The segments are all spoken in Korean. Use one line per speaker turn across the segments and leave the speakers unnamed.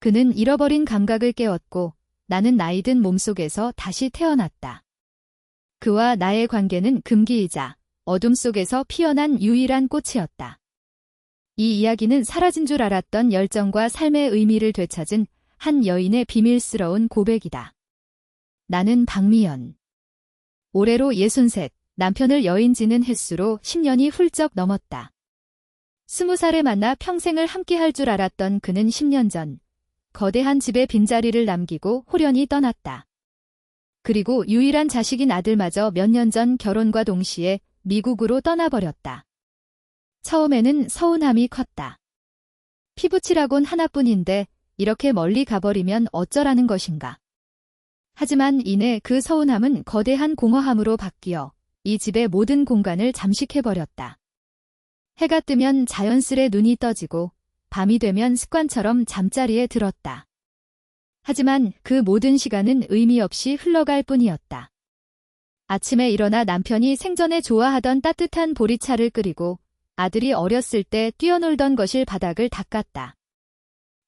그는 잃어버린 감각을 깨웠고 나는 나이든 몸속에서 다시 태어났다. 그와 나의 관계는 금기이자 어둠 속에서 피어난 유일한 꽃이었다. 이 이야기는 사라진 줄 알았던 열정과 삶의 의미를 되찾은 한 여인의 비밀스러운 고백이다. 나는 박미연. 올해로 63, 남편을 여인 지는 횟수로 10년이 훌쩍 넘었다. 20살에 만나 평생을 함께할 줄 알았던 그는 10년 전 거대한 집에 빈자리를 남기고 홀연히 떠났다. 그리고 유일한 자식인 아들마저 몇 년 전 결혼과 동시에 미국으로 떠나버렸다. 처음에는 서운함이 컸다. 피부칠하곤 하나뿐인데 이렇게 멀리 가버리면 어쩌라는 것인가. 하지만 이내 그 서운함은 거대한 공허함으로 바뀌어 이 집의 모든 공간을 잠식해버렸다. 해가 뜨면 자연스레 눈이 떠지고 밤이 되면 습관처럼 잠자리에 들었다. 하지만 그 모든 시간은 의미 없이 흘러갈 뿐이었다. 아침에 일어나 남편이 생전에 좋아하던 따뜻한 보리차를 끓이고 아들이 어렸을 때 뛰어놀던 거실 바닥을 닦았다.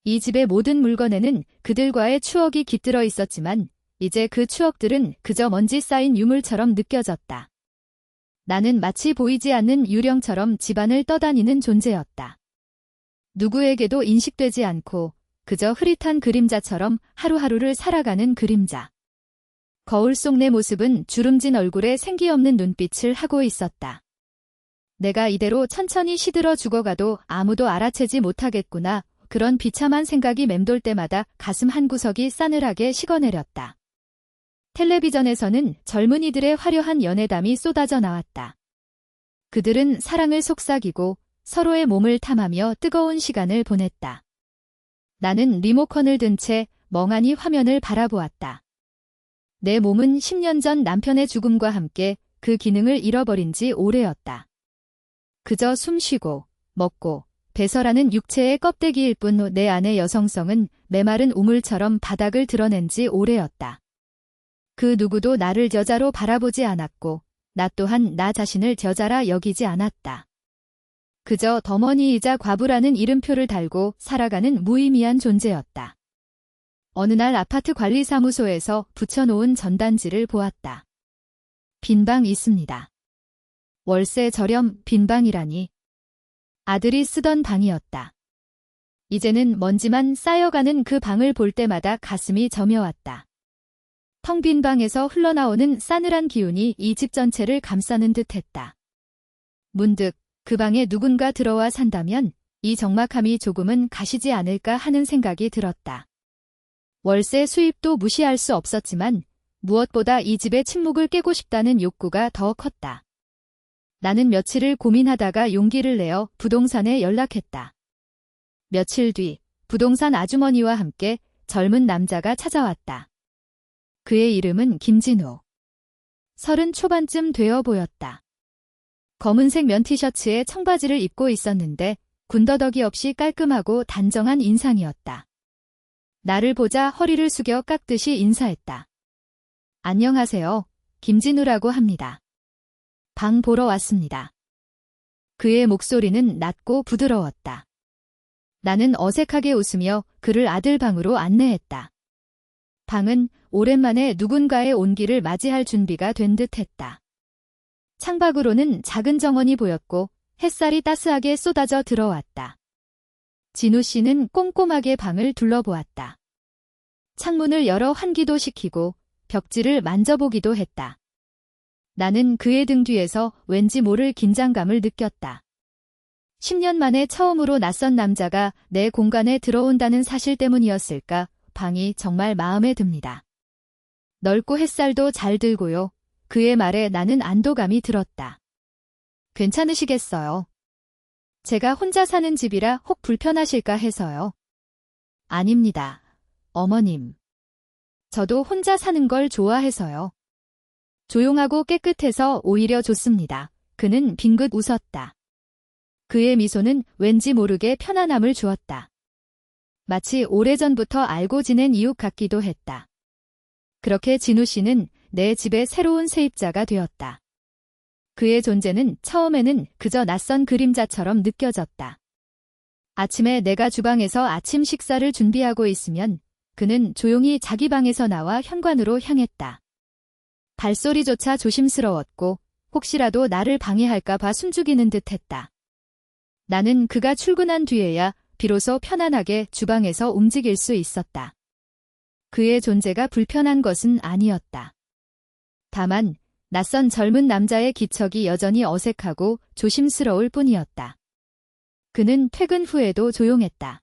이 집의 모든 물건에는 그들과의 추억이 깃들어 있었지만 이제 그 추억들은 그저 먼지 쌓인 유물처럼 느껴졌다. 나는 마치 보이지 않는 유령처럼 집안을 떠다니는 존재였다. 누구에게도 인식되지 않고 그저 흐릿한 그림자처럼 하루하루를 살아가는 그림자. 거울 속 내 모습은 주름진 얼굴에 생기 없는 눈빛을 하고 있었다. 내가 이대로 천천히 시들어 죽어가도 아무도 알아채지 못하겠구나. 그런 비참한 생각이 맴돌 때마다 가슴 한구석이 싸늘하게 식어내렸다. 텔레비전에서는 젊은이들의 화려한 연애담이 쏟아져 나왔다. 그들은 사랑을 속삭이고 서로의 몸을 탐하며 뜨거운 시간을 보냈다. 나는 리모컨을 든 채 멍하니 화면을 바라보았다. 내 몸은 10년 전 남편의 죽음과 함께 그 기능을 잃어버린 지 오래였다. 그저 숨쉬고 먹고 배설하는 육체의 껍데기일 뿐 내 안의 여성성은 메마른 우물처럼 바닥을 드러낸 지 오래였다. 그 누구도 나를 여자로 바라보지 않았고 나 또한 나 자신을 여자라 여기지 않았다. 그저 덤어니이자 과부라는 이름표를 달고 살아가는 무의미한 존재였다. 어느 날 아파트 관리사무소에서 붙여놓은 전단지를 보았다. 빈방 있습니다. 월세 저렴 빈방이라니. 아들이 쓰던 방이었다. 이제는 먼지만 쌓여가는 그 방을 볼 때마다 가슴이 저며왔다. 텅 빈 방에서 흘러나오는 싸늘한 기운이 이 집 전체를 감싸는 듯했다. 문득 그 방에 누군가 들어와 산다면 이 적막함이 조금은 가시지 않을까 하는 생각이 들었다. 월세 수입도 무시할 수 없었지만 무엇보다 이 집의 침묵을 깨고 싶다는 욕구가 더 컸다. 나는 며칠을 고민하다가 용기를 내어 부동산에 연락했다. 며칠 뒤 부동산 아주머니와 함께 젊은 남자가 찾아왔다. 그의 이름은 김진우. 30 초반쯤 되어 보였다. 검은색 면 티셔츠에 청바지를 입고 있었는데 군더더기 없이 깔끔하고 단정한 인상이었다. 나를 보자 허리를 숙여 깎듯이 인사했다. 안녕하세요. 김진우라고 합니다. 방 보러 왔습니다. 그의 목소리는 낮고 부드러웠다. 나는 어색하게 웃으며 그를 아들 방으로 안내했다. 방은 오랜만에 누군가의 온기를 맞이할 준비가 된 듯했다. 창밖으로는 작은 정원이 보였고 햇살이 따스하게 쏟아져 들어왔다. 진우 씨는 꼼꼼하게 방을 둘러보았다. 창문을 열어 환기도 시키고 벽지를 만져보기도 했다. 나는 그의 등 뒤에서 왠지 모를 긴장감을 느꼈다. 10년 만에 처음으로 낯선 남자가 내 공간에 들어온다는 사실 때문이었을까? 방이 정말 마음에 듭니다. 넓고 햇살도 잘 들고요. 그의 말에 나는 안도감이 들었다. 괜찮으시겠어요? 제가 혼자 사는 집이라 혹 불편하실까 해서요. 아닙니다. 어머님. 저도 혼자 사는 걸 좋아해서요. 조용하고 깨끗해서 오히려 좋습니다. 그는 빙긋 웃었다. 그의 미소는 왠지 모르게 편안함을 주었다. 마치 오래전부터 알고 지낸 이웃 같기도 했다. 그렇게 진우 씨는 내 집의 새로운 세입자가 되었다. 그의 존재는 처음에는 그저 낯선 그림자처럼 느껴졌다. 아침에 내가 주방에서 아침 식사를 준비하고 있으면 그는 조용히 자기 방에서 나와 현관으로 향했다. 발소리조차 조심스러웠고 혹시라도 나를 방해할까 봐 숨죽이는 듯했다. 나는 그가 출근한 뒤에야 비로소 편안하게 주방에서 움직일 수 있었다. 그의 존재가 불편한 것은 아니었다. 다만 낯선 젊은 남자의 기척이 여전히 어색하고 조심스러울 뿐이었다. 그는 퇴근 후에도 조용했다.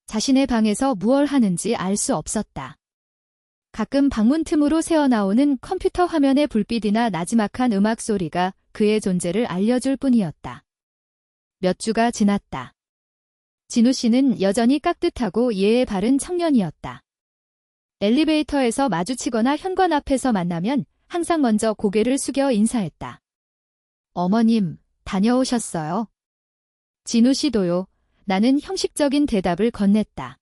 자신의 방에서 무얼 하는지 알 수 없었다. 가끔 방문 틈으로 새어나오는 컴퓨터 화면의 불빛이나 나지막한 음악 소리가 그의 존재를 알려줄 뿐이었다. 몇 주가 지났다. 진우 씨는 여전히 깍듯하고 예의 바른 청년이었다. 엘리베이터에서 마주치거나 현관 앞에서 만나면 항상 먼저 고개를 숙여 인사했다. 어머님, 다녀오셨어요? 진우 씨도요. 나는 형식적인 대답을 건넸다.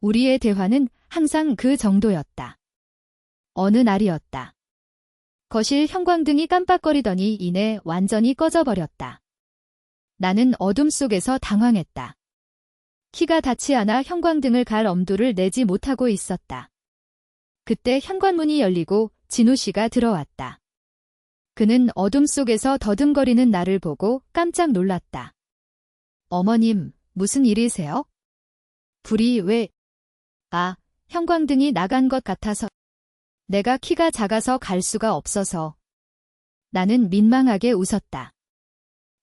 우리의 대화는 항상 그 정도였다. 어느 날이었다. 거실 형광등이 깜빡거리더니 이내 완전히 꺼져버렸다. 나는 어둠 속에서 당황했다. 키가 닿지 않아 형광등을 갈 엄두를 내지 못하고 있었다. 그때 현관문이 열리고 진우 씨가 들어왔다. 그는 어둠 속에서 더듬거리는 나를 보고 깜짝 놀랐다. 어머님, 무슨 일이세요? 불이 왜... 형광등이 나간 것 같아서. 내가 키가 작아서 갈 수가 없어서. 나는 민망하게 웃었다.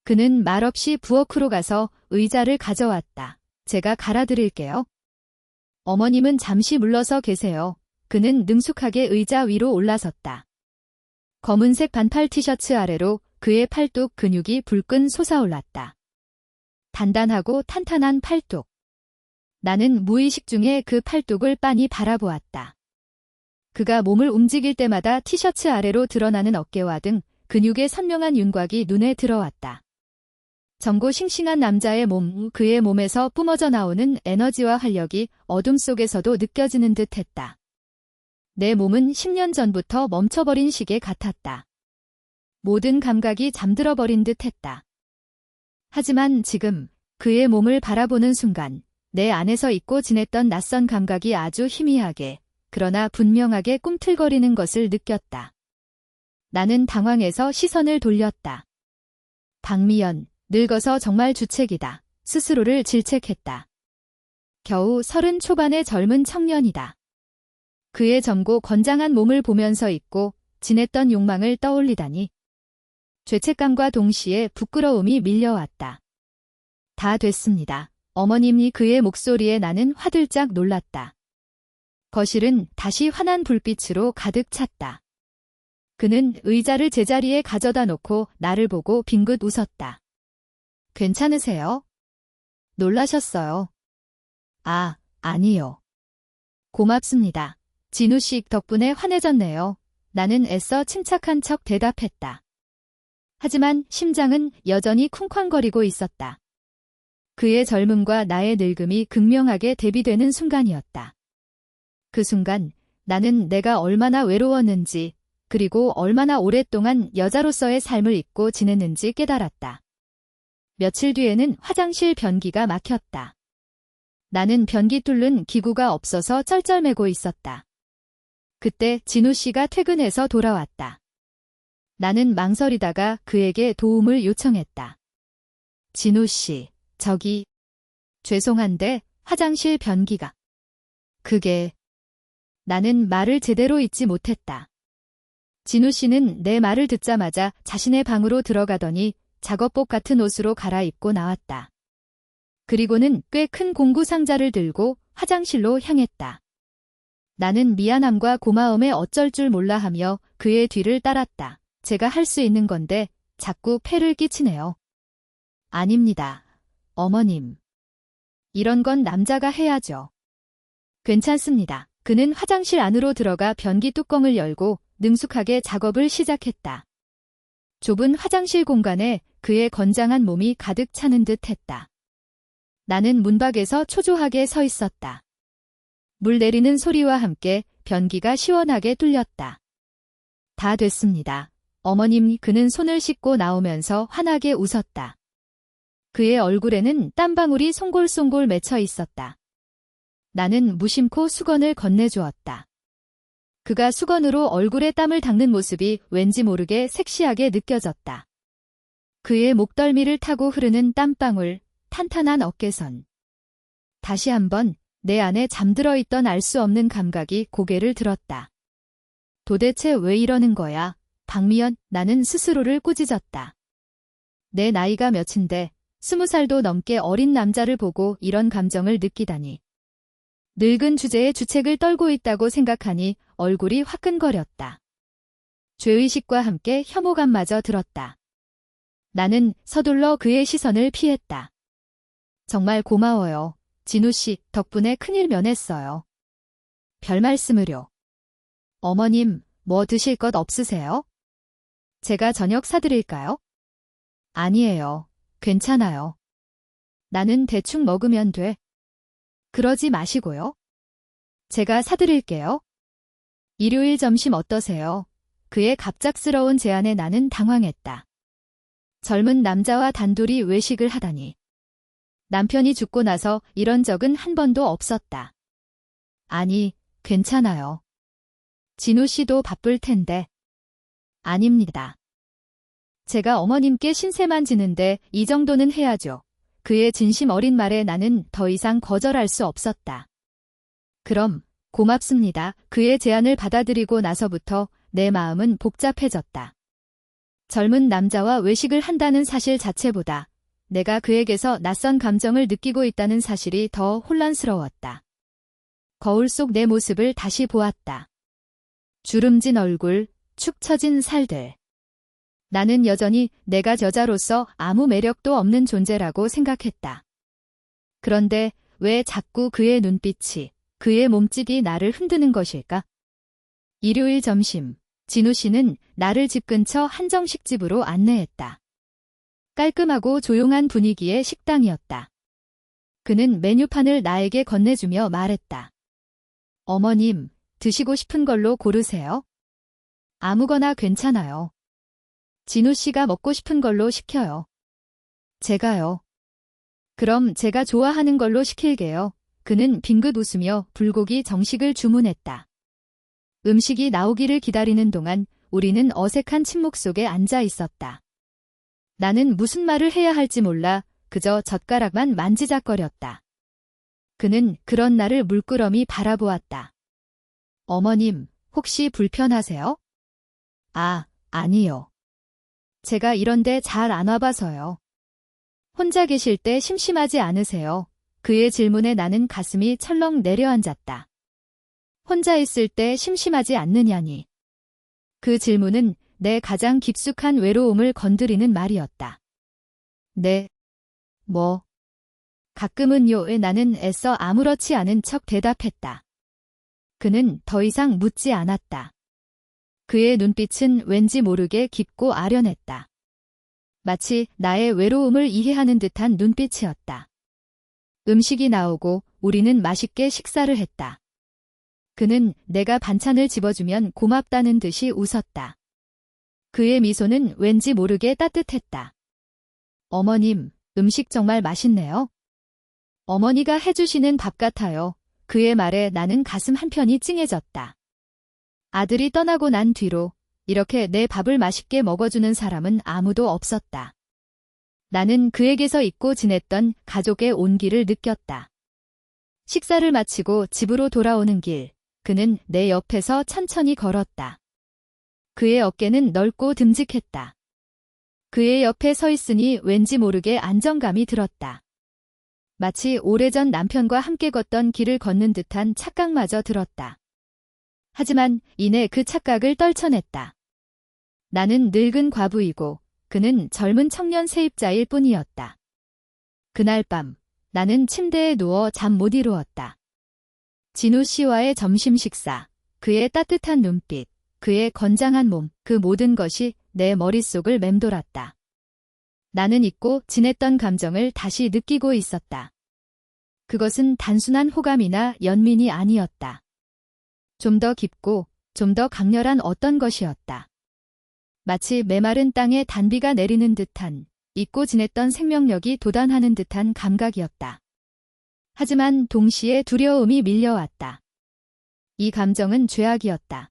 그는 말없이 부엌으로 가서 의자를 가져왔다. 제가 갈아드릴게요. 어머님은 잠시 물러서 계세요. 그는 능숙하게 의자 위로 올라섰다. 검은색 반팔 티셔츠 아래로 그의 팔뚝 근육이 불끈 솟아올랐다. 단단하고 탄탄한 팔뚝. 나는 무의식 중에 그 팔뚝을 빤히 바라보았다. 그가 몸을 움직일 때마다 티셔츠 아래로 드러나는 어깨와 등 근육의 선명한 윤곽이 눈에 들어왔다. 젊고 싱싱한 남자의 몸, 그의 몸에서 뿜어져 나오는 에너지와 활력이 어둠 속에서도 느껴지는 듯했다. 내 몸은 10년 전부터 멈춰버린 시계 같았다. 모든 감각이 잠들어버린 듯했다. 하지만 지금 그의 몸을 바라보는 순간 내 안에서 잊고 지냈던 낯선 감각이 아주 희미하게 그러나 분명하게 꿈틀거리는 것을 느꼈다. 나는 당황해서 시선을 돌렸다. 박미연, 늙어서 정말 주책이다. 스스로를 질책했다. 겨우 30 초반의 젊은 청년이다. 그의 젊고 건장한 몸을 보면서 잊고 지냈던 욕망을 떠올리다니. 죄책감과 동시에 부끄러움이 밀려왔다. 다 됐습니다. 어머님이 그의 목소리에 나는 화들짝 놀랐다. 거실은 다시 환한 불빛으로 가득 찼다. 그는 의자를 제자리에 가져다 놓고 나를 보고 빙긋 웃었다. 괜찮으세요? 놀라셨어요? 아니요. 고맙습니다. 진우 씨 덕분에 환해졌네요. 나는 애써 침착한 척 대답했다. 하지만 심장은 여전히 쿵쾅거리고 있었다. 그의 젊음과 나의 늙음이 극명하게 대비되는 순간이었다. 그 순간 나는 내가 얼마나 외로웠는지 그리고 얼마나 오랫동안 여자로서의 삶을 잊고 지냈는지 깨달았다. 며칠 뒤에는 화장실 변기가 막혔다. 나는 변기 뚫는 기구가 없어서 쩔쩔매고 있었다. 그때 진우 씨가 퇴근해서 돌아왔다. 나는 망설이다가 그에게 도움을 요청했다. 진우 씨, 죄송한데 화장실 변기가. 나는 말을 제대로 잇지 못했다. 진우 씨는 내 말을 듣자마자 자신의 방으로 들어가더니 작업복 같은 옷으로 갈아입고 나왔다. 그리고는 꽤 큰 공구 상자를 들고 화장실로 향했다. 나는 미안함과 고마움에 어쩔 줄 몰라 하며 그의 뒤를 따랐다. 제가 할 수 있는 건데 자꾸 폐를 끼치네요. 아닙니다. 어머님. 이런 건 남자가 해야죠. 괜찮습니다. 그는 화장실 안으로 들어가 변기 뚜껑을 열고 능숙하게 작업을 시작했다. 좁은 화장실 공간에 그의 건장한 몸이 가득 차는 듯 했다. 나는 문밖에서 초조하게 서 있었다. 물 내리는 소리와 함께 변기가 시원하게 뚫렸다. 다 됐습니다. 어머님. 그는 손을 씻고 나오면서 환하게 웃었다. 그의 얼굴에는 땀방울이 송골송골 맺혀 있었다. 나는 무심코 수건을 건네주었다. 그가 수건으로 얼굴에 땀을 닦는 모습이 왠지 모르게 섹시하게 느껴졌다. 그의 목덜미를 타고 흐르는 땀방울, 탄탄한 어깨선. 다시 한번 내 안에 잠들어 있던 알 수 없는 감각이 고개를 들었다. 도대체 왜 이러는 거야? 박미연, 나는 스스로를 꾸짖었다. 내 나이가 몇인데 20살도 넘게 어린 남자를 보고 이런 감정을 느끼다니. 늙은 주제에 주책을 떨고 있다고 생각하니 얼굴이 화끈거렸다. 죄의식과 함께 혐오감마저 들었다. 나는 서둘러 그의 시선을 피했다. 정말 고마워요. 진우 씨, 덕분에 큰일 면했어요. 별 말씀을요. 어머님, 뭐 드실 것 없으세요? 제가 저녁 사드릴까요? 아니에요. 괜찮아요. 나는 대충 먹으면 돼. 그러지 마시고요. 제가 사드릴게요. 일요일 점심 어떠세요? 그의 갑작스러운 제안에 나는 당황했다. 젊은 남자와 단둘이 외식을 하다니. 남편이 죽고 나서 이런 적은 한 번도 없었다. 아니, 괜찮아요. 진우 씨도 바쁠 텐데. 아닙니다. 제가 어머님께 신세만 지는데 이 정도는 해야죠. 그의 진심 어린 말에 나는 더 이상 거절할 수 없었다. 그럼, 고맙습니다. 그의 제안을 받아들이고 나서부터 내 마음은 복잡해졌다. 젊은 남자와 외식을 한다는 사실 자체보다 내가 그에게서 낯선 감정을 느끼고 있다는 사실이 더 혼란스러웠다. 거울 속 내 모습을 다시 보았다. 주름진 얼굴, 축 처진 살들. 나는 여전히 내가 여자로서 아무 매력도 없는 존재라고 생각했다. 그런데 왜 자꾸 그의 눈빛이, 그의 몸짓이 나를 흔드는 것일까? 일요일 점심, 진우 씨는 나를 집 근처 한정식집으로 안내했다. 깔끔하고 조용한 분위기의 식당이었다. 그는 메뉴판을 나에게 건네주며 말했다. 어머님, 드시고 싶은 걸로 고르세요. 아무거나 괜찮아요. 진우 씨가 먹고 싶은 걸로 시켜요. 제가요. 그럼 제가 좋아하는 걸로 시킬게요. 그는 빙긋 웃으며 불고기 정식을 주문했다. 음식이 나오기를 기다리는 동안 우리는 어색한 침묵 속에 앉아 있었다. 나는 무슨 말을 해야 할지 몰라 그저 젓가락만 만지작거렸다. 그는 그런 나를 물끄러미 바라보았다. 어머님, 혹시 불편하세요? 아니요. 제가 이런데 잘 안 와봐서요. 혼자 계실 때 심심하지 않으세요? 그의 질문에 나는 가슴이 철렁 내려앉았다. 혼자 있을 때 심심하지 않느냐니. 그 질문은 내 가장 깊숙한 외로움을 건드리는 말이었다. 네. 뭐. 가끔은요에 나는 애써 아무렇지 않은 척 대답했다. 그는 더 이상 묻지 않았다. 그의 눈빛은 왠지 모르게 깊고 아련했다. 마치 나의 외로움을 이해하는 듯한 눈빛이었다. 음식이 나오고 우리는 맛있게 식사를 했다. 그는 내가 반찬을 집어주면 고맙다는 듯이 웃었다. 그의 미소는 왠지 모르게 따뜻했다. 어머님, 음식 정말 맛있네요. 어머니가 해주시는 밥 같아요. 그의 말에 나는 가슴 한편이 찡해졌다. 아들이 떠나고 난 뒤로 이렇게 내 밥을 맛있게 먹어주는 사람은 아무도 없었다. 나는 그에게서 잊고 지냈던 가족의 온기를 느꼈다. 식사를 마치고 집으로 돌아오는 길, 그는 내 옆에서 천천히 걸었다. 그의 어깨는 넓고 듬직했다. 그의 옆에 서 있으니 왠지 모르게 안정감이 들었다. 마치 오래전 남편과 함께 걷던 길을 걷는 듯한 착각마저 들었다. 하지만 이내 그 착각을 떨쳐냈다. 나는 늙은 과부이고 그는 젊은 청년 세입자일 뿐이었다. 그날 밤 나는 침대에 누워 잠 못 이루었다. 진우 씨와의 점심 식사, 그의 따뜻한 눈빛, 그의 건장한 몸, 그 모든 것이 내 머릿속을 맴돌았다. 나는 잊고 지냈던 감정을 다시 느끼고 있었다. 그것은 단순한 호감이나 연민이 아니었다. 좀 더 깊고 좀 더 강렬한 어떤 것이었다. 마치 메마른 땅에 단비가 내리는 듯한 잊고 지냈던 생명력이 도단하는 듯한 감각이었다. 하지만 동시에 두려움이 밀려왔다. 이 감정은 죄악이었다.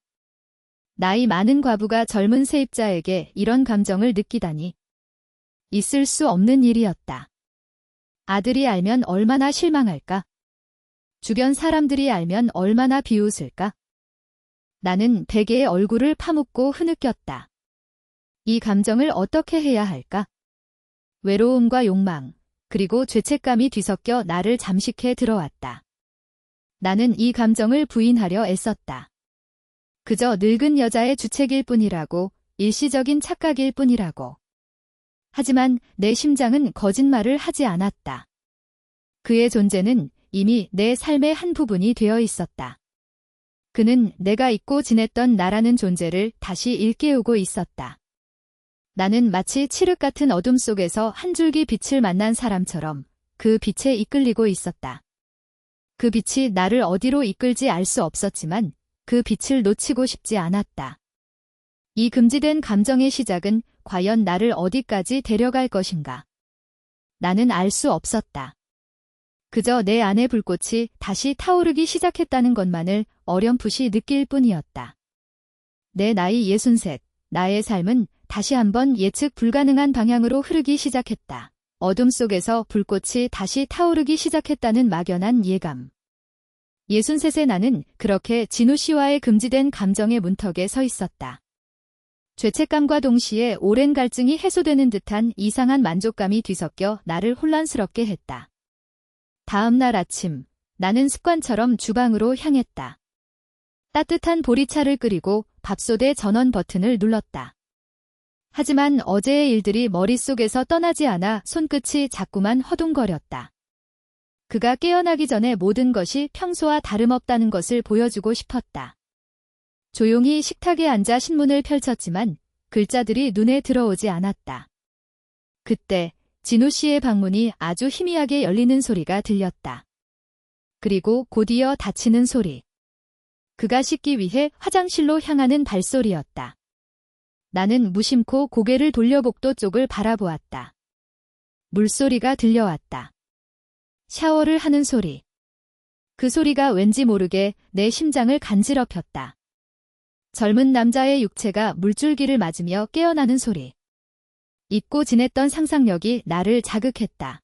나이 많은 과부가 젊은 세입자에게 이런 감정을 느끼다니. 있을 수 없는 일이었다. 아들이 알면 얼마나 실망할까? 주변 사람들이 알면 얼마나 비웃을까? 나는 베개의 얼굴을 파묻고 흐느꼈다. 이 감정을 어떻게 해야 할까? 외로움과 욕망, 그리고 죄책감이 뒤섞여 나를 잠식해 들어왔다. 나는 이 감정을 부인하려 애썼다. 그저 늙은 여자의 주책일 뿐이라고, 일시적인 착각일 뿐이라고. 하지만 내 심장은 거짓말을 하지 않았다. 그의 존재는 이미 내 삶의 한 부분이 되어 있었다. 그는 내가 잊고 지냈던 나라는 존재를 다시 일깨우고 있었다. 나는 마치 칠흑 같은 어둠 속에서 한 줄기 빛을 만난 사람처럼 그 빛에 이끌리고 있었다. 그 빛이 나를 어디로 이끌지 알 수 없었지만 그 빛을 놓치고 싶지 않았다. 이 금지된 감정의 시작은 과연 나를 어디까지 데려갈 것인가? 나는 알 수 없었다. 그저 내 안의 불꽃이 다시 타오르기 시작했다는 것만을 어렴풋이 느낄 뿐이었다. 내 나이 63, 나의 삶은 다시 한번 예측 불가능한 방향으로 흐르기 시작했다. 어둠 속에서 불꽃이 다시 타오르기 시작했다는 막연한 예감. 63세 나는 그렇게 진우 씨와의 금지된 감정의 문턱에 서 있었다. 죄책감과 동시에 오랜 갈증이 해소되는 듯한 이상한 만족감이 뒤섞여 나를 혼란스럽게 했다. 다음 날 아침, 나는 습관처럼 주방으로 향했다. 따뜻한 보리차를 끓이고 밥솥의 전원 버튼을 눌렀다. 하지만 어제의 일들이 머릿속에서 떠나지 않아 손끝이 자꾸만 허둥거렸다. 그가 깨어나기 전에 모든 것이 평소와 다름없다는 것을 보여주고 싶었다. 조용히 식탁에 앉아 신문을 펼쳤지만 글자들이 눈에 들어오지 않았다. 그때 진우 씨의 방문이 아주 희미하게 열리는 소리가 들렸다. 그리고 곧이어 닫히는 소리. 그가 씻기 위해 화장실로 향하는 발소리였다. 나는 무심코 고개를 돌려 복도 쪽을 바라보았다. 물소리가 들려왔다. 샤워를 하는 소리. 그 소리가 왠지 모르게 내 심장을 간지럽혔다. 젊은 남자의 육체가 물줄기를 맞으며 깨어나는 소리. 잊고 지냈던 상상력이 나를 자극했다.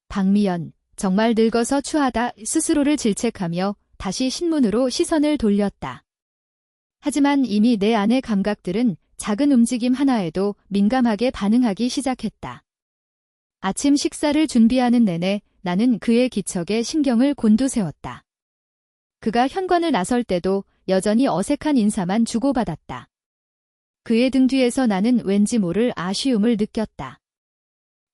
박미연, 정말 늙어서 추하다 스스로를 질책하며 다시 신문으로 시선을 돌렸다. 하지만 이미 내 안의 감각들은 작은 움직임 하나에도 민감하게 반응하기 시작했다. 아침 식사를 준비하는 내내 나는 그의 기척에 신경을 곤두세웠다. 그가 현관을 나설 때도 여전히 어색한 인사만 주고받았다. 그의 등 뒤에서 나는 왠지 모를 아쉬움을 느꼈다.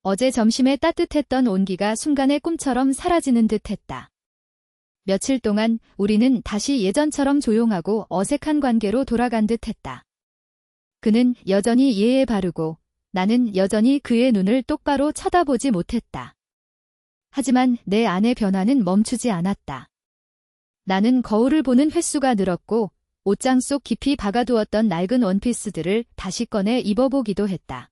어제 점심에 따뜻했던 온기가 순간에 꿈처럼 사라지는 듯했다. 며칠 동안 우리는 다시 예전처럼 조용하고 어색한 관계로 돌아간 듯했다. 그는 여전히 예에 바르고 나는 여전히 그의 눈을 똑바로 쳐다보지 못했다. 하지만 내 안의 변화는 멈추지 않았다. 나는 거울을 보는 횟수가 늘었고 옷장 속 깊이 박아두었던 낡은 원피스들을 다시 꺼내 입어보기도 했다.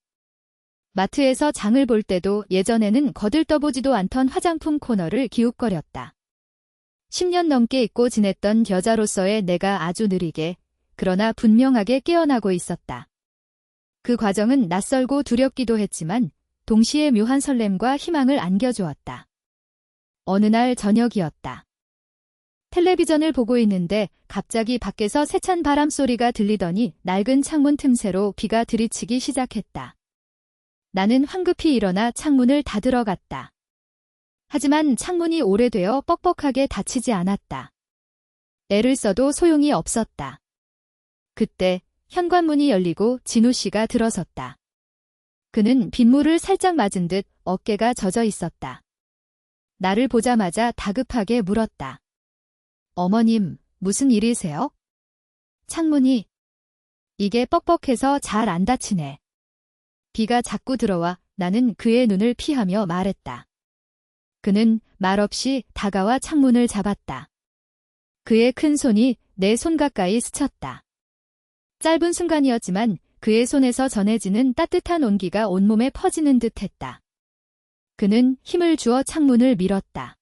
마트에서 장을 볼 때도 예전에는 거들떠보지도 않던 화장품 코너를 기웃거렸다. 10년 넘게 잊고 지냈던 여자로서의 내가 아주 느리게, 그러나 분명하게 깨어나고 있었다. 그 과정은 낯설고 두렵기도 했지만 동시에 묘한 설렘과 희망을 안겨주었다. 어느 날 저녁이었다. 텔레비전을 보고 있는데 갑자기 밖에서 세찬 바람 소리가 들리더니 낡은 창문 틈새로 비가 들이치기 시작했다. 나는 황급히 일어나 창문을 닫으러 갔다. 하지만 창문이 오래되어 뻑뻑하게 닫히지 않았다. 애를 써도 소용이 없었다. 그때 현관문이 열리고 진우 씨가 들어섰다. 그는 빗물을 살짝 맞은 듯 어깨가 젖어 있었다. 나를 보자마자 다급하게 물었다. 어머님, 무슨 일이세요? 창문이 이게 뻑뻑해서 잘 안 닫히네. 비가 자꾸 들어와 나는 그의 눈을 피하며 말했다. 그는 말없이 다가와 창문을 잡았다. 그의 큰 손이 내 손 가까이 스쳤다. 짧은 순간이었지만 그의 손에서 전해지는 따뜻한 온기가 온몸에 퍼지는 듯 했다. 그는 힘을 주어 창문을 밀었다.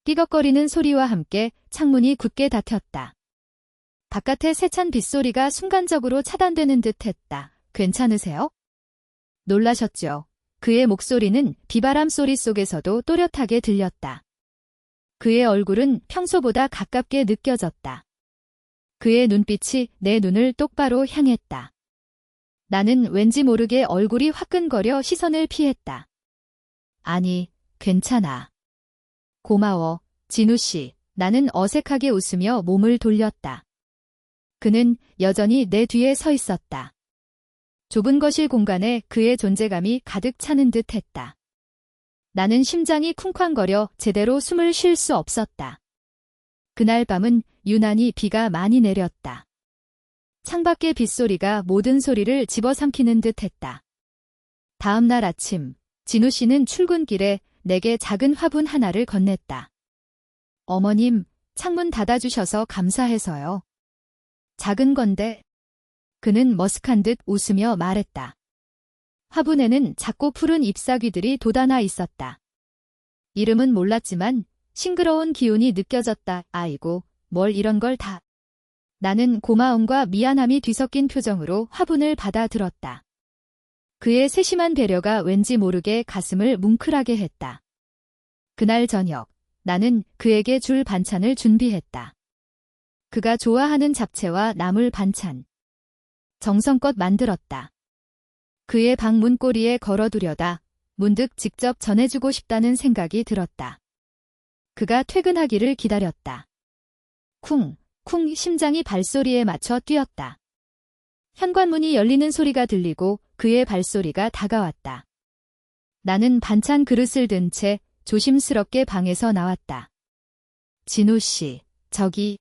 삐걱거리는 소리와 함께 창문이 굳게 닫혔다. 바깥의 세찬 빗소리가 순간적으로 차단되는 듯 했다. 괜찮으세요? 놀라셨죠? 그의 목소리는 비바람 소리 속에서도 또렷하게 들렸다. 그의 얼굴은 평소보다 가깝게 느껴졌다. 그의 눈빛이 내 눈을 똑바로 향했다. 나는 왠지 모르게 얼굴이 화끈거려 시선을 피했다. 아니, 괜찮아. 고마워, 진우 씨. 나는 어색하게 웃으며 몸을 돌렸다. 그는 여전히 내 뒤에 서 있었다. 좁은 거실 공간에 그의 존재감이 가득 차는 듯 했다. 나는 심장이 쿵쾅거려 제대로 숨을 쉴 수 없었다. 그날 밤은 유난히 비가 많이 내렸다. 창밖의 빗소리가 모든 소리를 집어삼키는 듯 했다. 다음 날 아침, 진우 씨는 출근길에 내게 작은 화분 하나를 건넸다. 어머님, 창문 닫아주셔서 감사해서요. 작은 건데. 그는 머쓱한 듯 웃으며 말했다. 화분에는 작고 푸른 잎사귀들이 돋아나 있었다. 이름은 몰랐지만 싱그러운 기운이 느껴졌다. 아이고, 뭘 이런 걸 다. 나는 고마움과 미안함이 뒤섞인 표정으로 화분을 받아들었다. 그의 세심한 배려가 왠지 모르게 가슴을 뭉클하게 했다. 그날 저녁, 나는 그에게 줄 반찬을 준비했다. 그가 좋아하는 잡채와 나물 반찬. 정성껏 만들었다. 그의 방 문고리에 걸어두려다 문득 직접 전해주고 싶다는 생각이 들었다. 그가 퇴근하기를 기다렸다. 쿵, 쿵 심장이 발소리에 맞춰 뛰었다. 현관문이 열리는 소리가 들리고 그의 발소리가 다가왔다. 나는 반찬 그릇을 든 채 조심스럽게 방에서 나왔다. 진우 씨, 저기.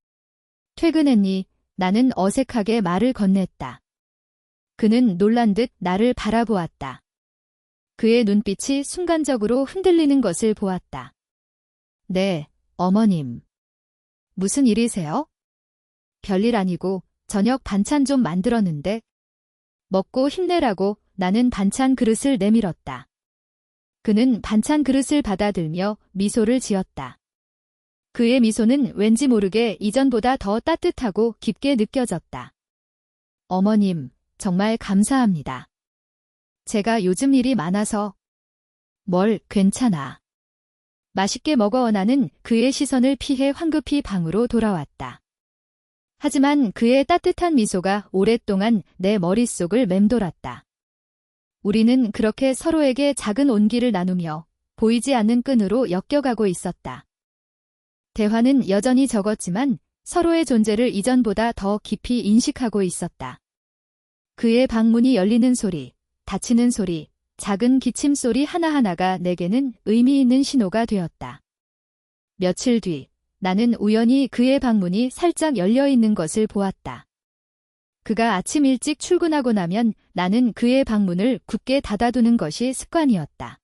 퇴근했니? 나는 어색하게 말을 건넸다. 그는 놀란 듯 나를 바라보았다. 그의 눈빛이 순간적으로 흔들리는 것을 보았다. 네, 어머님. 무슨 일이세요? 별일 아니고 저녁 반찬 좀 만들었는데. 먹고 힘내라고. 나는 반찬 그릇을 내밀었다. 그는 반찬 그릇을 받아들며 미소를 지었다. 그의 미소는 왠지 모르게 이전보다 더 따뜻하고 깊게 느껴졌다. 어머님, 정말 감사합니다. 제가 요즘 일이 많아서. 뭘, 괜찮아. 맛있게 먹어. 나는 그의 시선을 피해 황급히 방으로 돌아왔다. 하지만 그의 따뜻한 미소가 오랫동안 내 머릿속을 맴돌았다. 우리는 그렇게 서로에게 작은 온기를 나누며 보이지 않는 끈으로 엮여가고 있었다. 대화는 여전히 적었지만 서로의 존재를 이전보다 더 깊이 인식하고 있었다. 그의 방문이 열리는 소리, 닫히는 소리, 작은 기침 소리 하나하나가 내게는 의미 있는 신호가 되었다. 며칠 뒤, 나는 우연히 그의 방문이 살짝 열려 있는 것을 보았다. 그가 아침 일찍 출근하고 나면 나는 그의 방문을 굳게 닫아두는 것이 습관이었다.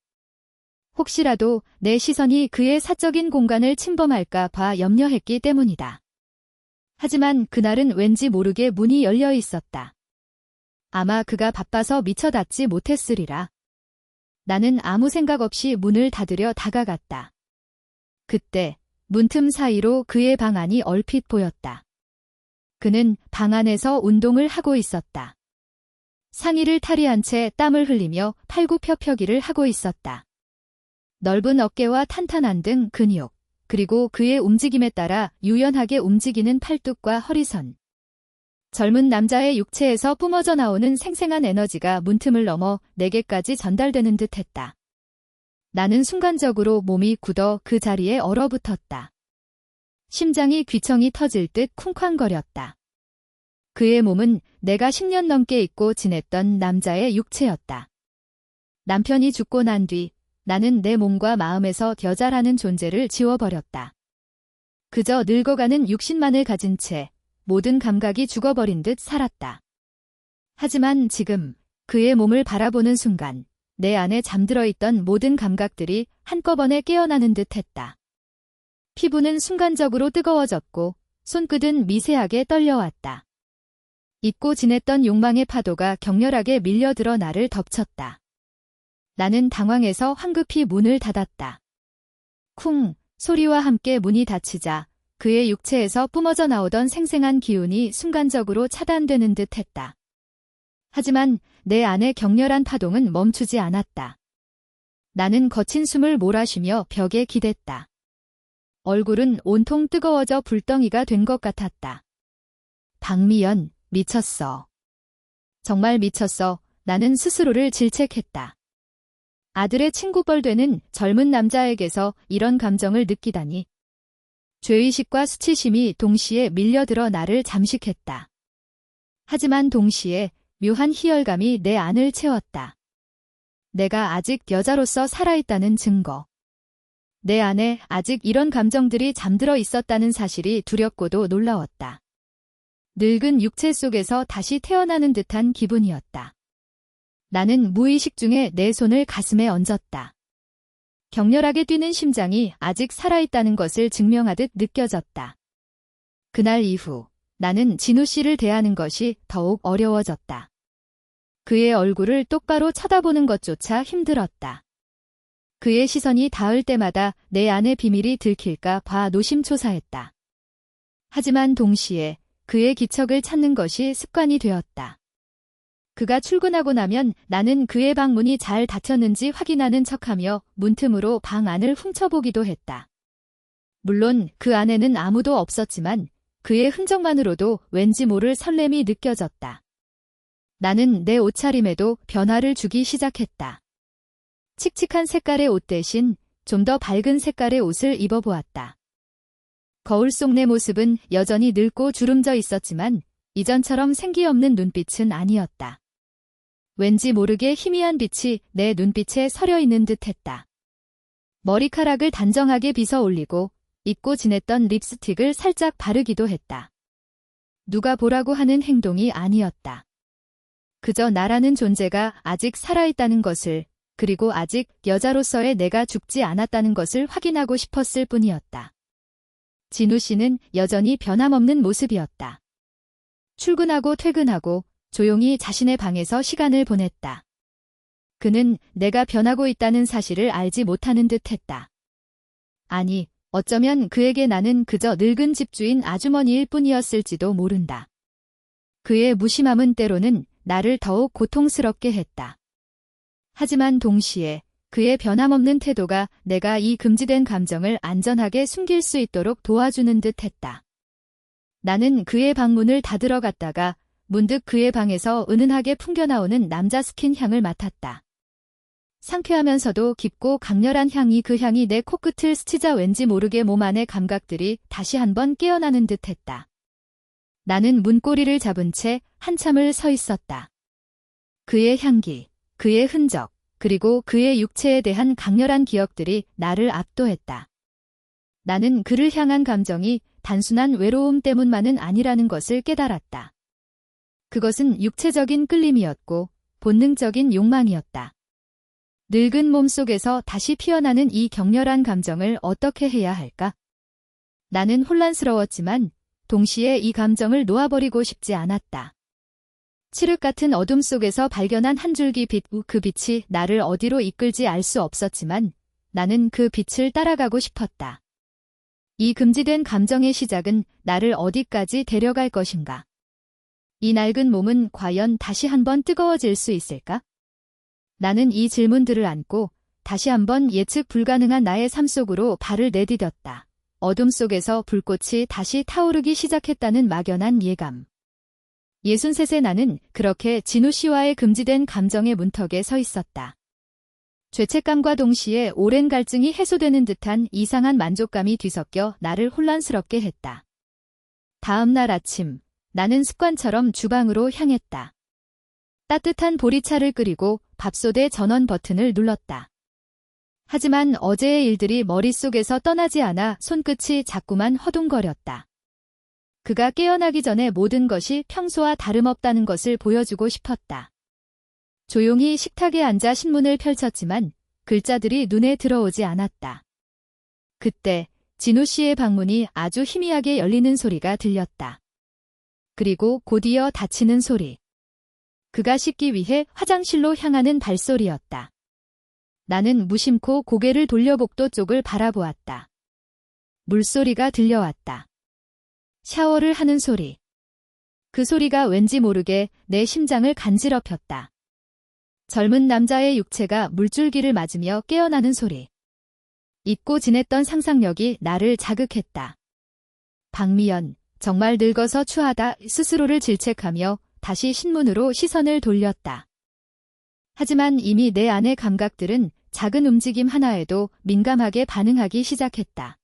혹시라도 내 시선이 그의 사적인 공간을 침범할까 봐 염려했기 때문이다. 하지만 그날은 왠지 모르게 문이 열려 있었다. 아마 그가 바빠서 미처 닫지 못했으리라. 나는 아무 생각 없이 문을 닫으려 다가갔다. 그때 문틈 사이로 그의 방 안이 얼핏 보였다. 그는 방 안에서 운동을 하고 있었다. 상의를 탈의한 채 땀을 흘리며 팔굽혀펴기를 하고 있었다. 넓은 어깨와 탄탄한 등 근육, 그리고 그의 움직임에 따라 유연하게 움직이는 팔뚝과 허리선. 젊은 남자의 육체에서 뿜어져 나오는 생생한 에너지가 문틈을 넘어 내게까지 전달되는 듯했다. 나는 순간적으로 몸이 굳어 그 자리에 얼어붙었다. 심장이 귀청이 터질 듯 쿵쾅거렸다. 그의 몸은 내가 10년 넘게 잊고 지냈던 남자의 육체였다. 남편이 죽고 난 뒤 나는 내 몸과 마음에서 여자라는 존재를 지워버렸다. 그저 늙어가는 육신만을 가진 채 모든 감각이 죽어버린 듯 살았다. 하지만 지금 그의 몸을 바라보는 순간 내 안에 잠들어 있던 모든 감각들이 한꺼번에 깨어나는 듯 했다. 피부는 순간적으로 뜨거워졌고 손끝은 미세하게 떨려왔다. 잊고 지냈던 욕망의 파도가 격렬하게 밀려들어 나를 덮쳤다. 나는 당황해서 황급히 문을 닫았다. 쿵 소리와 함께 문이 닫히자 그의 육체에서 뿜어져 나오던 생생한 기운이 순간적으로 차단되는 듯 했다. 하지만 내 안의 격렬한 파동은 멈추지 않았다. 나는 거친 숨을 몰아쉬며 벽에 기댔다. 얼굴은 온통 뜨거워져 불덩이가 된 것 같았다. 박미연, 미쳤어. 정말 미쳤어. 나는 스스로를 질책했다. 아들의 친구뻘 되는 젊은 남자에게서 이런 감정을 느끼다니. 죄의식과 수치심이 동시에 밀려들어 나를 잠식했다. 하지만 동시에 묘한 희열감이 내 안을 채웠다. 내가 아직 여자로서 살아있다는 증거. 내 안에 아직 이런 감정들이 잠들어 있었다는 사실이 두렵고도 놀라웠다. 늙은 육체 속에서 다시 태어나는 듯한 기분이었다. 나는 무의식 중에 내 손을 가슴에 얹었다. 격렬하게 뛰는 심장이 아직 살아있다는 것을 증명하듯 느껴졌다. 그날 이후 나는 진우 씨를 대하는 것이 더욱 어려워졌다. 그의 얼굴을 똑바로 쳐다보는 것조차 힘들었다. 그의 시선이 닿을 때마다 내 안의 비밀이 들킬까 봐 노심초사했다. 하지만 동시에 그의 기척을 찾는 것이 습관이 되었다. 그가 출근하고 나면 나는 그의 방문이 잘 닫혔는지 확인하는 척하며 문틈으로 방 안을 훔쳐보기도 했다. 물론 그 안에는 아무도 없었지만 그의 흔적만으로도 왠지 모를 설렘이 느껴졌다. 나는 내 옷차림에도 변화를 주기 시작했다. 칙칙한 색깔의 옷 대신 좀 더 밝은 색깔의 옷을 입어보았다. 거울 속 내 모습은 여전히 늙고 주름져 있었지만 이전처럼 생기 없는 눈빛은 아니었다. 왠지 모르게 희미한 빛이 내 눈빛에 서려 있는 듯했다. 머리카락을 단정하게 빗어 올리고 잊고 지냈던 립스틱을 살짝 바르기도 했다. 누가 보라고 하는 행동이 아니었다. 그저 나라는 존재가 아직 살아있다는 것을, 그리고 아직 여자로서의 내가 죽지 않았다는 것을 확인하고 싶었을 뿐이었다. 진우 씨는 여전히 변함없는 모습이었다. 출근하고 퇴근하고 조용히 자신의 방에서 시간을 보냈다. 그는 내가 변하고 있다는 사실을 알지 못하는 듯했다. 아니, 어쩌면 그에게 나는 그저 늙은 집주인 아주머니일 뿐이었을지도 모른다. 그의 무심함은 때로는 나를 더욱 고통스럽게 했다. 하지만 동시에 그의 변함없는 태도가 내가 이 금지된 감정을 안전하게 숨길 수 있도록 도와주는 듯했다. 나는 그의 방문을 닫으러 갔다가 문득 그의 방에서 은은하게 풍겨나오는 남자 스킨 향을 맡았다. 상쾌하면서도 깊고 강렬한 향이 그 향이 내 코끝을 스치자 왠지 모르게 몸 안의 감각들이 다시 한번 깨어나는 듯했다. 나는 문고리를 잡은 채 한참을 서 있었다. 그의 향기, 그의 흔적, 그리고 그의 육체에 대한 강렬한 기억들이 나를 압도했다. 나는 그를 향한 감정이 단순한 외로움 때문만은 아니라는 것을 깨달았다. 그것은 육체적인 끌림이었고 본능적인 욕망이었다. 늙은 몸 속에서 다시 피어나는 이 격렬한 감정을 어떻게 해야 할까? 나는 혼란스러웠지만 동시에 이 감정을 놓아버리고 싶지 않았다. 칠흑 같은 어둠 속에서 발견한 한 줄기 빛, 그 빛이 나를 어디로 이끌지 알 수 없었지만 나는 그 빛을 따라가고 싶었다. 이 금지된 감정의 시작은 나를 어디까지 데려갈 것인가? 이 낡은 몸은 과연 다시 한번 뜨거워질 수 있을까? 나는 이 질문들을 안고 다시 한번 예측 불가능한 나의 삶 속으로 발을 내디뎠다. 어둠 속에서 불꽃이 다시 타오르기 시작했다는 막연한 예감. 63세 나는 그렇게 진우 씨와의 금지된 감정의 문턱에 서 있었다. 죄책감과 동시에 오랜 갈증이 해소되는 듯한 이상한 만족감이 뒤섞여 나를 혼란스럽게 했다. 다음 날 아침, 나는 습관처럼 주방으로 향했다. 따뜻한 보리차를 끓이고 밥솥의 전원 버튼을 눌렀다. 하지만 어제의 일들이 머릿속에서 떠나지 않아 손끝이 자꾸만 허둥거렸다. 그가 깨어나기 전에 모든 것이 평소와 다름없다는 것을 보여주고 싶었다. 조용히 식탁에 앉아 신문을 펼쳤지만 글자들이 눈에 들어오지 않았다. 그때 진우 씨의 방문이 아주 희미하게 열리는 소리가 들렸다. 그리고 곧이어 닫히는 소리. 그가 씻기 위해 화장실로 향하는 발소리였다. 나는 무심코 고개를 돌려 복도 쪽을 바라보았다. 물소리가 들려왔다. 샤워를 하는 소리. 그 소리가 왠지 모르게 내 심장을 간지럽혔다. 젊은 남자의 육체가 물줄기를 맞으며 깨어나는 소리. 잊고 지냈던 상상력이 나를 자극했다. 박미연, 정말 늙어서 추하다 스스로를 질책하며 다시 신문으로 시선을 돌렸다. 하지만 이미 내 안의 감각들은 작은 움직임 하나에도 민감하게 반응하기 시작했다.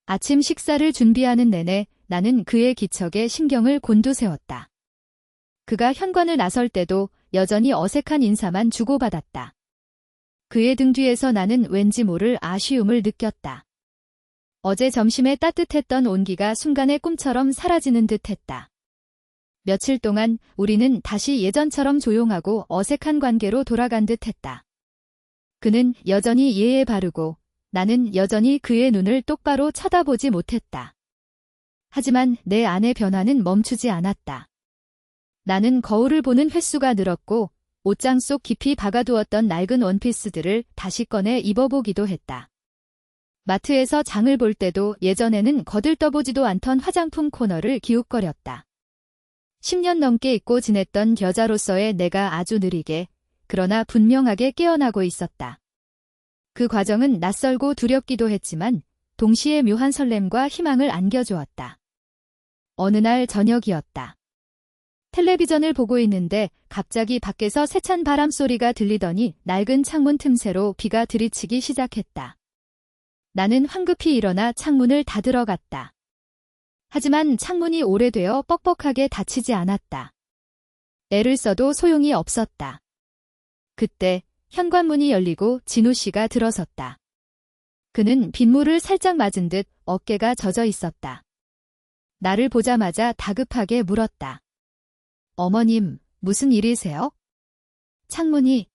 아침 식사를 준비하는 내내 나는 그의 기척에 신경을 곤두세웠다. 그가 현관을 나설 때도 여전히 어색한 인사만 주고받았다. 그의 등 뒤에서 나는 왠지 모를 아쉬움을 느꼈다. 어제 점심에 따뜻했던 온기가 순간에 꿈처럼 사라지는 듯했다. 며칠 동안 우리는 다시 예전처럼 조용하고 어색한 관계로 돌아간 듯했다. 그는 여전히 예에 바르고 나는 여전히 그의 눈을 똑바로 쳐다보지 못했다. 하지만 내 안의 변화는 멈추지 않았다. 나는 거울을 보는 횟수가 늘었고 옷장 속 깊이 박아두었던 낡은 원피스들을 다시 꺼내 입어보기도 했다. 마트에서 장을 볼 때도 예전에는 거들떠보지도 않던 화장품 코너를 기웃거렸다. 10년 넘게 잊고 지냈던 여자로서의 내가 아주 느리게, 그러나 분명하게 깨어나고 있었다. 그 과정은 낯설고 두렵기도 했지만 동시에 묘한 설렘과 희망을 안겨주었다. 어느 날 저녁이었다. 텔레비전을 보고 있는데 갑자기 밖에서 세찬 바람 소리가 들리더니 낡은 창문 틈새로 비가 들이치기 시작했다. 나는 황급히 일어나 창문을 닫으러 갔다. 하지만 창문이 오래되어 뻑뻑하게 닫히지 않았다. 애를 써도 소용이 없었다. 그때 현관문이 열리고 진우 씨가 들어섰다. 그는 빗물을 살짝 맞은 듯 어깨가 젖어 있었다. 나를 보자마자 다급하게 물었다. 어머님, 무슨 일이세요? 창문이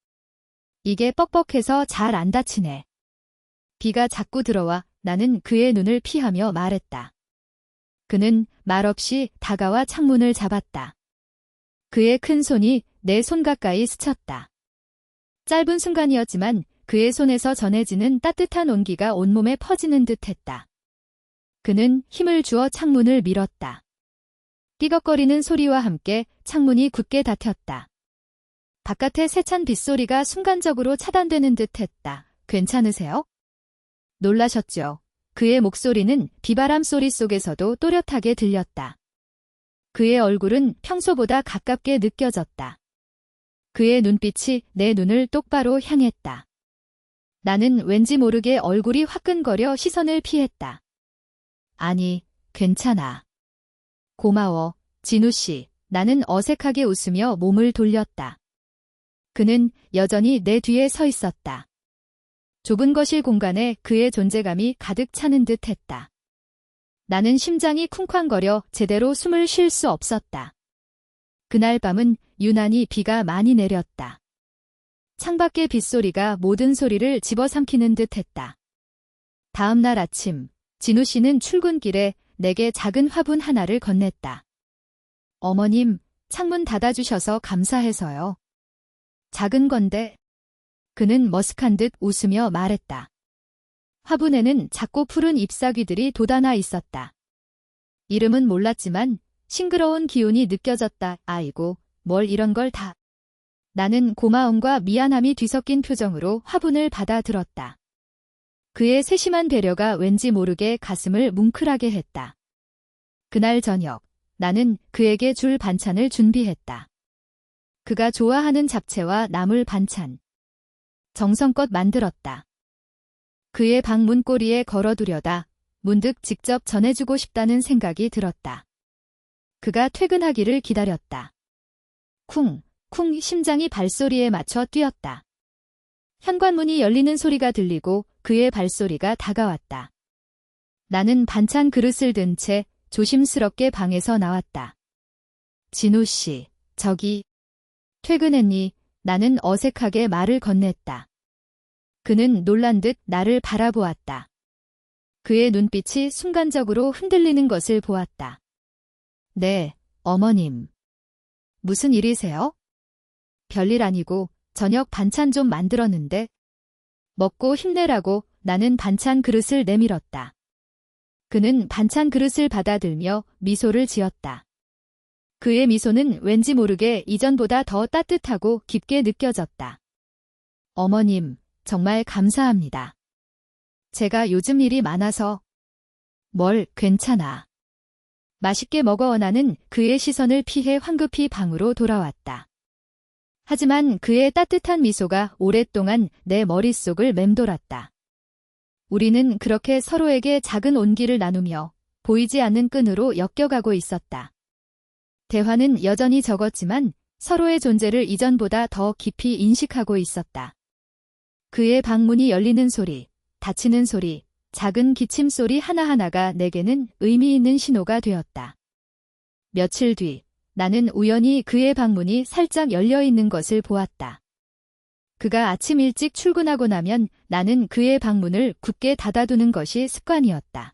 이게 뻑뻑해서 잘 안 닫히네. 비가 자꾸 들어와 나는 그의 눈을 피하며 말했다. 그는 말없이 다가와 창문을 잡았다. 그의 큰 손이 내 손 가까이 스쳤다. 짧은 순간이었지만 그의 손에서 전해지는 따뜻한 온기가 온몸에 퍼지는 듯했다. 그는 힘을 주어 창문을 밀었다. 삐걱거리는 소리와 함께 창문이 굳게 닫혔다. 바깥의 세찬 빗소리가 순간적으로 차단되는 듯했다. 괜찮으세요? 놀라셨죠? 그의 목소리는 비바람 소리 속에서도 또렷하게 들렸다. 그의 얼굴은 평소보다 가깝게 느껴졌다. 그의 눈빛이 내 눈을 똑바로 향했다. 나는 왠지 모르게 얼굴이 화끈거려 시선을 피했다. 아니, 괜찮아. 고마워, 진우 씨. 나는 어색하게 웃으며 몸을 돌렸다. 그는 여전히 내 뒤에 서 있었다. 좁은 거실 공간에 그의 존재감이 가득 차는 듯했다. 나는 심장이 쿵쾅거려 제대로 숨을 쉴 수 없었다. 그날 밤은 유난히 비가 많이 내렸다. 창밖의 빗소리가 모든 소리를 집어삼키는 듯했다. 다음 날 아침, 진우 씨는 출근길에 내게 작은 화분 하나를 건넸다. 어머님, 창문 닫아주셔서 감사해서요. 작은 건데. 그는 머쓱한 듯 웃으며 말했다. 화분에는 작고 푸른 잎사귀들이 돋아나 있었다. 이름은 몰랐지만 싱그러운 기운이 느껴졌다. 아이고, 뭘 이런 걸 다. 나는 고마움과 미안함이 뒤섞인 표정으로 화분을 받아들었다. 그의 세심한 배려가 왠지 모르게 가슴을 뭉클하게 했다. 그날 저녁, 나는 그에게 줄 반찬을 준비했다. 그가 좋아하는 잡채와 나물 반찬. 정성껏 만들었다. 그의 방 문고리에 걸어두려다 문득 직접 전해주고 싶다는 생각이 들었다. 그가 퇴근하기를 기다렸다. 쿵, 쿵 심장이 발소리에 맞춰 뛰었다. 현관문이 열리는 소리가 들리고 그의 발소리가 다가왔다. 나는 반찬 그릇을 든 채 조심스럽게 방에서 나왔다. 진우 씨, 저기. 퇴근했니? 나는 어색하게 말을 건넸다. 그는 놀란 듯 나를 바라보았다. 그의 눈빛이 순간적으로 흔들리는 것을 보았다. 네, 어머님. 무슨 일이세요? 별일 아니고 저녁 반찬 좀 만들었는데. 먹고 힘내라고 나는 반찬 그릇을 내밀었다. 그는 반찬 그릇을 받아들며 미소를 지었다. 그의 미소는 왠지 모르게 이전보다 더 따뜻하고 깊게 느껴졌다. 어머님, 정말 감사합니다. 제가 요즘 일이 많아서. 뭘, 괜찮아. 맛있게 먹어. 나는 그의 시선을 피해 황급히 방으로 돌아왔다. 하지만 그의 따뜻한 미소가 오랫동안 내 머릿속을 맴돌았다. 우리는 그렇게 서로에게 작은 온기를 나누며 보이지 않는 끈으로 엮여가고 있었다. 대화는 여전히 적었지만 서로의 존재를 이전보다 더 깊이 인식하고 있었다. 그의 방문이 열리는 소리, 닫히는 소리, 작은 기침 소리 하나하나가 내게는 의미 있는 신호가 되었다. 며칠 뒤, 나는 우연히 그의 방문이 살짝 열려 있는 것을 보았다. 그가 아침 일찍 출근하고 나면 나는 그의 방문을 굳게 닫아두는 것이 습관이었다.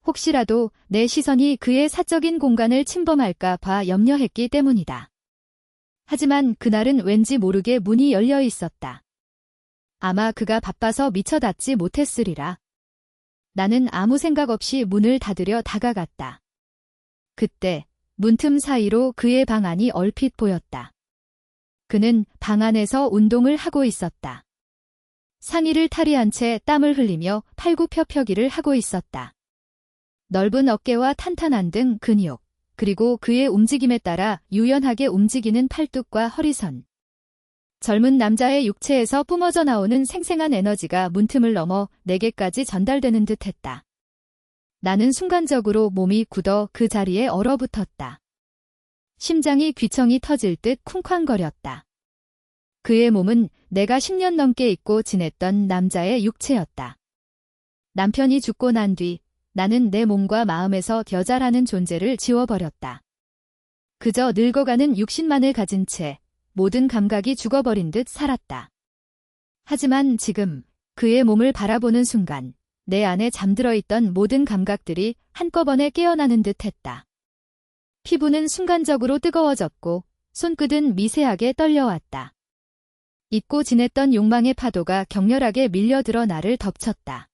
혹시라도 내 시선이 그의 사적인 공간을 침범할까 봐 염려했기 때문이다. 하지만 그날은 왠지 모르게 문이 열려 있었다. 아마 그가 바빠서 미처 닫지 못했으리라. 나는 아무 생각 없이 문을 닫으려 다가갔다. 그때 문틈 사이로 그의 방 안이 얼핏 보였다. 그는 방 안에서 운동을 하고 있었다. 상의를 탈의한 채 땀을 흘리며 팔굽혀펴기를 하고 있었다. 넓은 어깨와 탄탄한 등 근육, 그리고 그의 움직임에 따라 유연하게 움직이는 팔뚝과 허리선. 젊은 남자의 육체에서 뿜어져 나오는 생생한 에너지가 문틈을 넘어 내게까지 전달되는 듯했다. 나는 순간적으로 몸이 굳어 그 자리에 얼어붙었다. 심장이 귀청이 터질 듯 쿵쾅거렸다. 그의 몸은 내가 10년 넘게 잊고 지냈던 남자의 육체였다. 남편이 죽고 난 뒤 나는 내 몸과 마음에서 여자라는 존재를 지워버렸다. 그저 늙어가는 육신만을 가진 채 모든 감각이 죽어버린 듯 살았다. 하지만 지금 그의 몸을 바라보는 순간 내 안에 잠들어 있던 모든 감각들이 한꺼번에 깨어나는 듯 했다. 피부는 순간적으로 뜨거워졌고 손끝은 미세하게 떨려왔다. 잊고 지냈던 욕망의 파도가 격렬하게 밀려들어 나를 덮쳤다.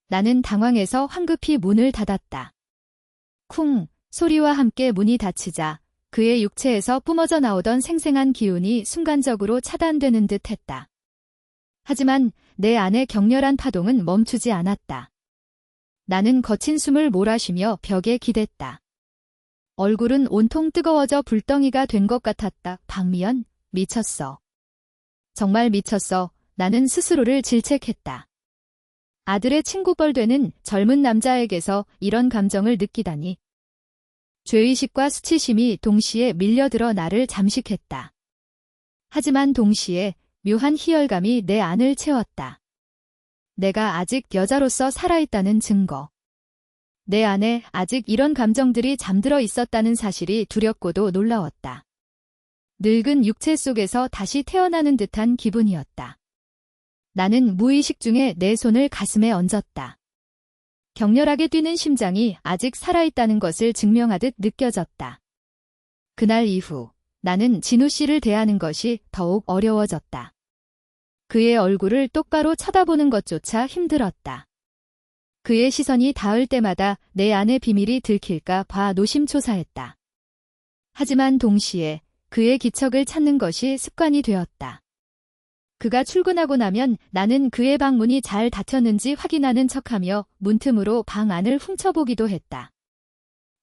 나는 당황해서 황급히 문을 닫았다. 쿵 소리와 함께 문이 닫히자 그의 육체에서 뿜어져 나오던 생생한 기운이 순간적으로 차단되는 듯 했다. 하지만 내 안의 격렬한 파동은 멈추지 않았다. 나는 거친 숨을 몰아쉬며 벽에 기댔다. 얼굴은 온통 뜨거워져 불덩이가 된 것 같았다. 박미연, 미쳤어. 정말 미쳤어. 나는 스스로를 질책했다. 아들의 친구뻘 되는 젊은 남자에게서 이런 감정을 느끼다니. 죄의식과 수치심이 동시에 밀려들어 나를 잠식했다. 하지만 동시에 묘한 희열감이 내 안을 채웠다. 내가 아직 여자로서 살아있다는 증거. 내 안에 아직 이런 감정들이 잠들어 있었다는 사실이 두렵고도 놀라웠다. 늙은 육체 속에서 다시 태어나는 듯한 기분이었다. 나는 무의식 중에 내 손을 가슴에 얹었다. 격렬하게 뛰는 심장이 아직 살아있다는 것을 증명하듯 느껴졌다. 그날 이후 나는 진우 씨를 대하는 것이 더욱 어려워졌다. 그의 얼굴을 똑바로 쳐다보는 것조차 힘들었다. 그의 시선이 닿을 때마다 내 안의 비밀이 들킬까 봐 노심초사했다. 하지만 동시에 그의 기척을 찾는 것이 습관이 되었다. 그가 출근하고 나면 나는 그의 방문이 잘 닫혔는지 확인하는 척하며 문틈으로 방 안을 훔쳐보기도 했다.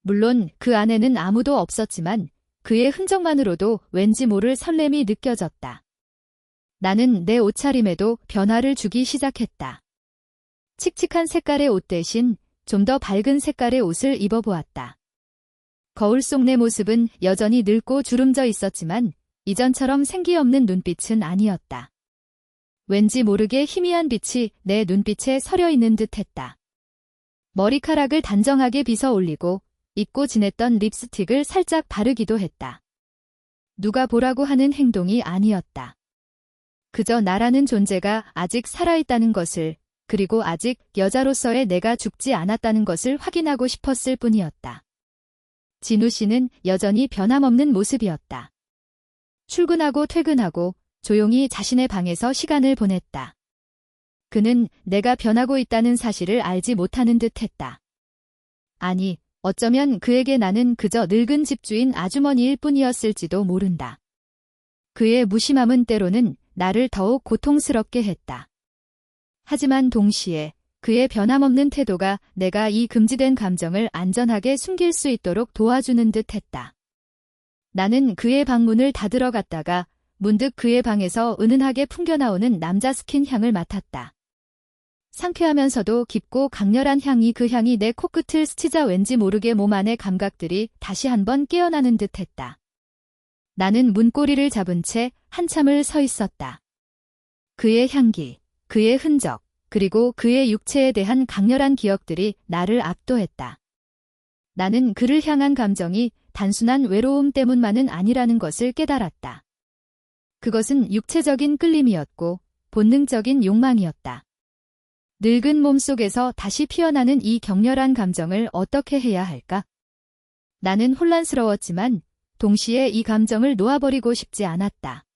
물론 그 안에는 아무도 없었지만 그의 흔적만으로도 왠지 모를 설렘이 느껴졌다. 나는 내 옷차림에도 변화를 주기 시작했다. 칙칙한 색깔의 옷 대신 좀 더 밝은 색깔의 옷을 입어보았다. 거울 속 내 모습은 여전히 늙고 주름져 있었지만 이전처럼 생기 없는 눈빛은 아니었다. 왠지 모르게 희미한 빛이 내 눈빛에 서려 있는 듯했다. 머리카락을 단정하게 빗어 올리고 잊고 지냈던 립스틱을 살짝 바르기도 했다. 누가 보라고 하는 행동이 아니었다. 그저 나라는 존재가 아직 살아있다는 것을, 그리고 아직 여자로서의 내가 죽지 않았다는 것을 확인하고 싶었을 뿐이었다. 진우 씨는 여전히 변함없는 모습이었다. 출근하고 퇴근하고 조용히 자신의 방에서 시간을 보냈다. 그는 내가 변하고 있다는 사실을 알지 못하는 듯했다. 아니, 어쩌면 그에게 나는 그저 늙은 집주인 아주머니일 뿐이었을지도 모른다. 그의 무심함은 때로는 나를 더욱 고통스럽게 했다. 하지만 동시에 그의 변함없는 태도가 내가 이 금지된 감정을 안전하게 숨길 수 있도록 도와주는 듯했다. 나는 그의 방문을 닫으러 갔다가 문득 그의 방에서 은은하게 풍겨나오는 남자 스킨 향을 맡았다. 상쾌하면서도 깊고 강렬한 향이 그 향이 내 코끝을 스치자 왠지 모르게 몸 안의 감각들이 다시 한번 깨어나는 듯했다. 나는 문고리를 잡은 채 한참을 서 있었다. 그의 향기, 그의 흔적, 그리고 그의 육체에 대한 강렬한 기억들이 나를 압도했다. 나는 그를 향한 감정이 단순한 외로움 때문만은 아니라는 것을 깨달았다. 그것은 육체적인 끌림이었고 본능적인 욕망이었다. 늙은 몸속에서 다시 피어나는 이 격렬한 감정을 어떻게 해야 할까? 나는 혼란스러웠지만 동시에 이 감정을 놓아버리고 싶지 않았다.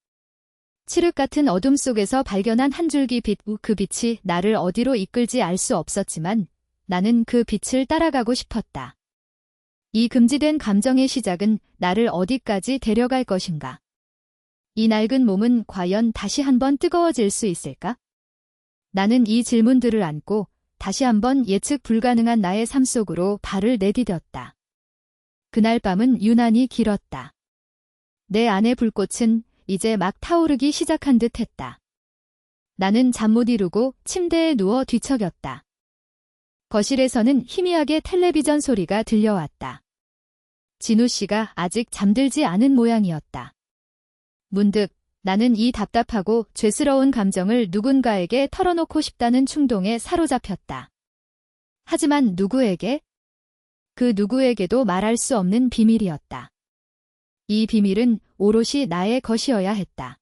칠흑 같은 어둠 속에서 발견한 한 줄기 빛, 그 빛이 나를 어디로 이끌지 알 수 없었지만 나는 그 빛을 따라가고 싶었다. 이 금지된 감정의 시작은 나를 어디까지 데려갈 것인가? 이 낡은 몸은 과연 다시 한번 뜨거워질 수 있을까? 나는 이 질문들을 안고 다시 한번 예측 불가능한 나의 삶 속으로 발을 내디뎠다. 그날 밤은 유난히 길었다. 내 안의 불꽃은 이제 막 타오르기 시작한 듯 했다. 나는 잠 못 이루고 침대에 누워 뒤척였다. 거실에서는 희미하게 텔레비전 소리가 들려왔다. 진우 씨가 아직 잠들지 않은 모양이었다. 문득 나는 이 답답하고 죄스러운 감정을 누군가에게 털어놓고 싶다는 충동에 사로잡혔다. 하지만 누구에게? 그 누구에게도 말할 수 없는 비밀이었다. 이 비밀은 오롯이 나의 것이어야 했다.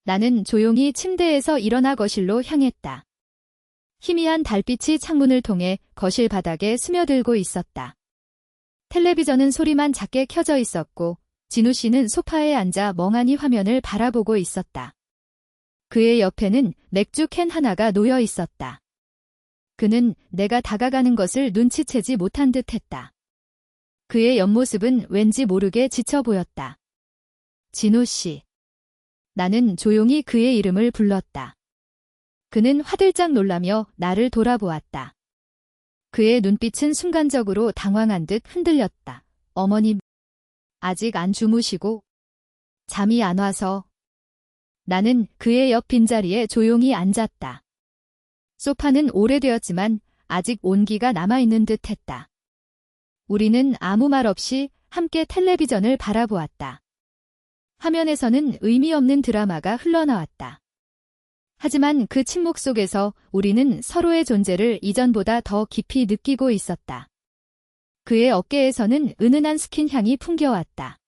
나는 조용히 침대에서 일어나 거실로 향했다. 희미한 달빛이 창문을 통해 거실 바닥에 스며들고 있었다. 텔레비전은 소리만 작게 켜져 있었고 진우 씨는 소파에 앉아 멍하니 화면을 바라보고 있었다. 그의 옆에는 맥주 캔 하나가 놓여 있었다. 그는 내가 다가가는 것을 눈치채지 못한 듯했다. 그의 옆모습은 왠지 모르게 지쳐 보였다. 진우 씨. 나는 조용히 그의 이름을 불렀다. 그는 화들짝 놀라며 나를 돌아보았다. 그의 눈빛은 순간적으로 당황한 듯 흔들렸다. 어머님. 아직 안 주무시고 잠이 안 와서. 나는 그의 옆 빈자리에 조용히 앉았다. 소파는 오래되었지만 아직 온기가 남아있는 듯했다. 우리는 아무 말 없이 함께 텔레비전을 바라보았다. 화면에서는 의미 없는 드라마가 흘러나왔다. 하지만 그 침묵 속에서 우리는 서로의 존재를 이전보다 더 깊이 느끼고 있었다. 그의 어깨에서는 은은한 스킨 향이 풍겨왔다.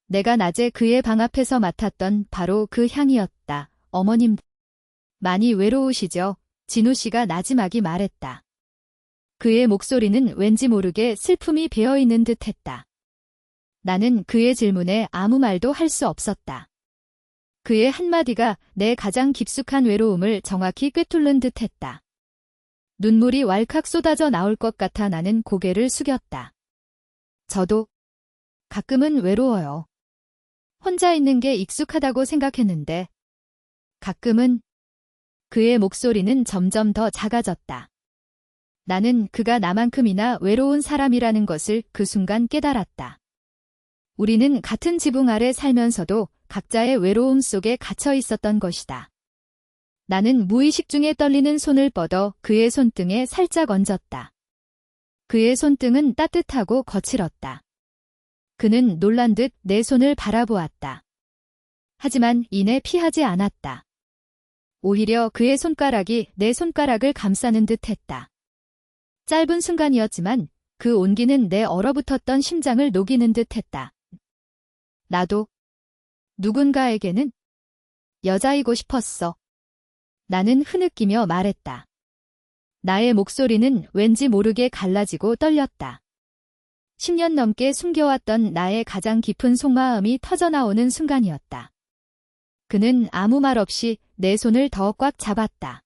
내가 낮에 그의 방 앞에서 맡았던 바로 그 향이었다. 어머님, 많이 외로우시죠? 진우 씨가 나지막이 말했다. 그의 목소리는 왠지 모르게 슬픔이 배어있는 듯했다. 나는 그의 질문에 아무 말도 할 수 없었다. 그의 한마디가 내 가장 깊숙한 외로움을 정확히 꿰뚫는 듯했다. 눈물이 왈칵 쏟아져 나올 것 같아 나는 고개를 숙였다. 저도 가끔은 외로워요. 혼자 있는 게 익숙하다고 생각했는데 가끔은. 그의 목소리는 점점 더 작아졌다. 나는 그가 나만큼이나 외로운 사람이라는 것을 그 순간 깨달았다. 우리는 같은 지붕 아래 살면서도 각자의 외로움 속에 갇혀 있었던 것이다. 나는 무의식 중에 떨리는 손을 뻗어 그의 손등에 살짝 얹었다. 그의 손등은 따뜻하고 거칠었다. 그는 놀란 듯 내 손을 바라보았다. 하지만 이내 피하지 않았다. 오히려 그의 손가락이 내 손가락을 감싸는 듯했다. 짧은 순간이었지만 그 온기는 내 얼어붙었던 심장을 녹이는 듯했다. 나도 누군가에게는 여자이고 싶었어. 나는 흐느끼며 말했다. 나의 목소리는 왠지 모르게 갈라지고 떨렸다. 10년 넘게 숨겨왔던 나의 가장 깊은 속마음이 터져나오는 순간이었다. 그는 아무 말 없이 내 손을 더 꽉 잡았다.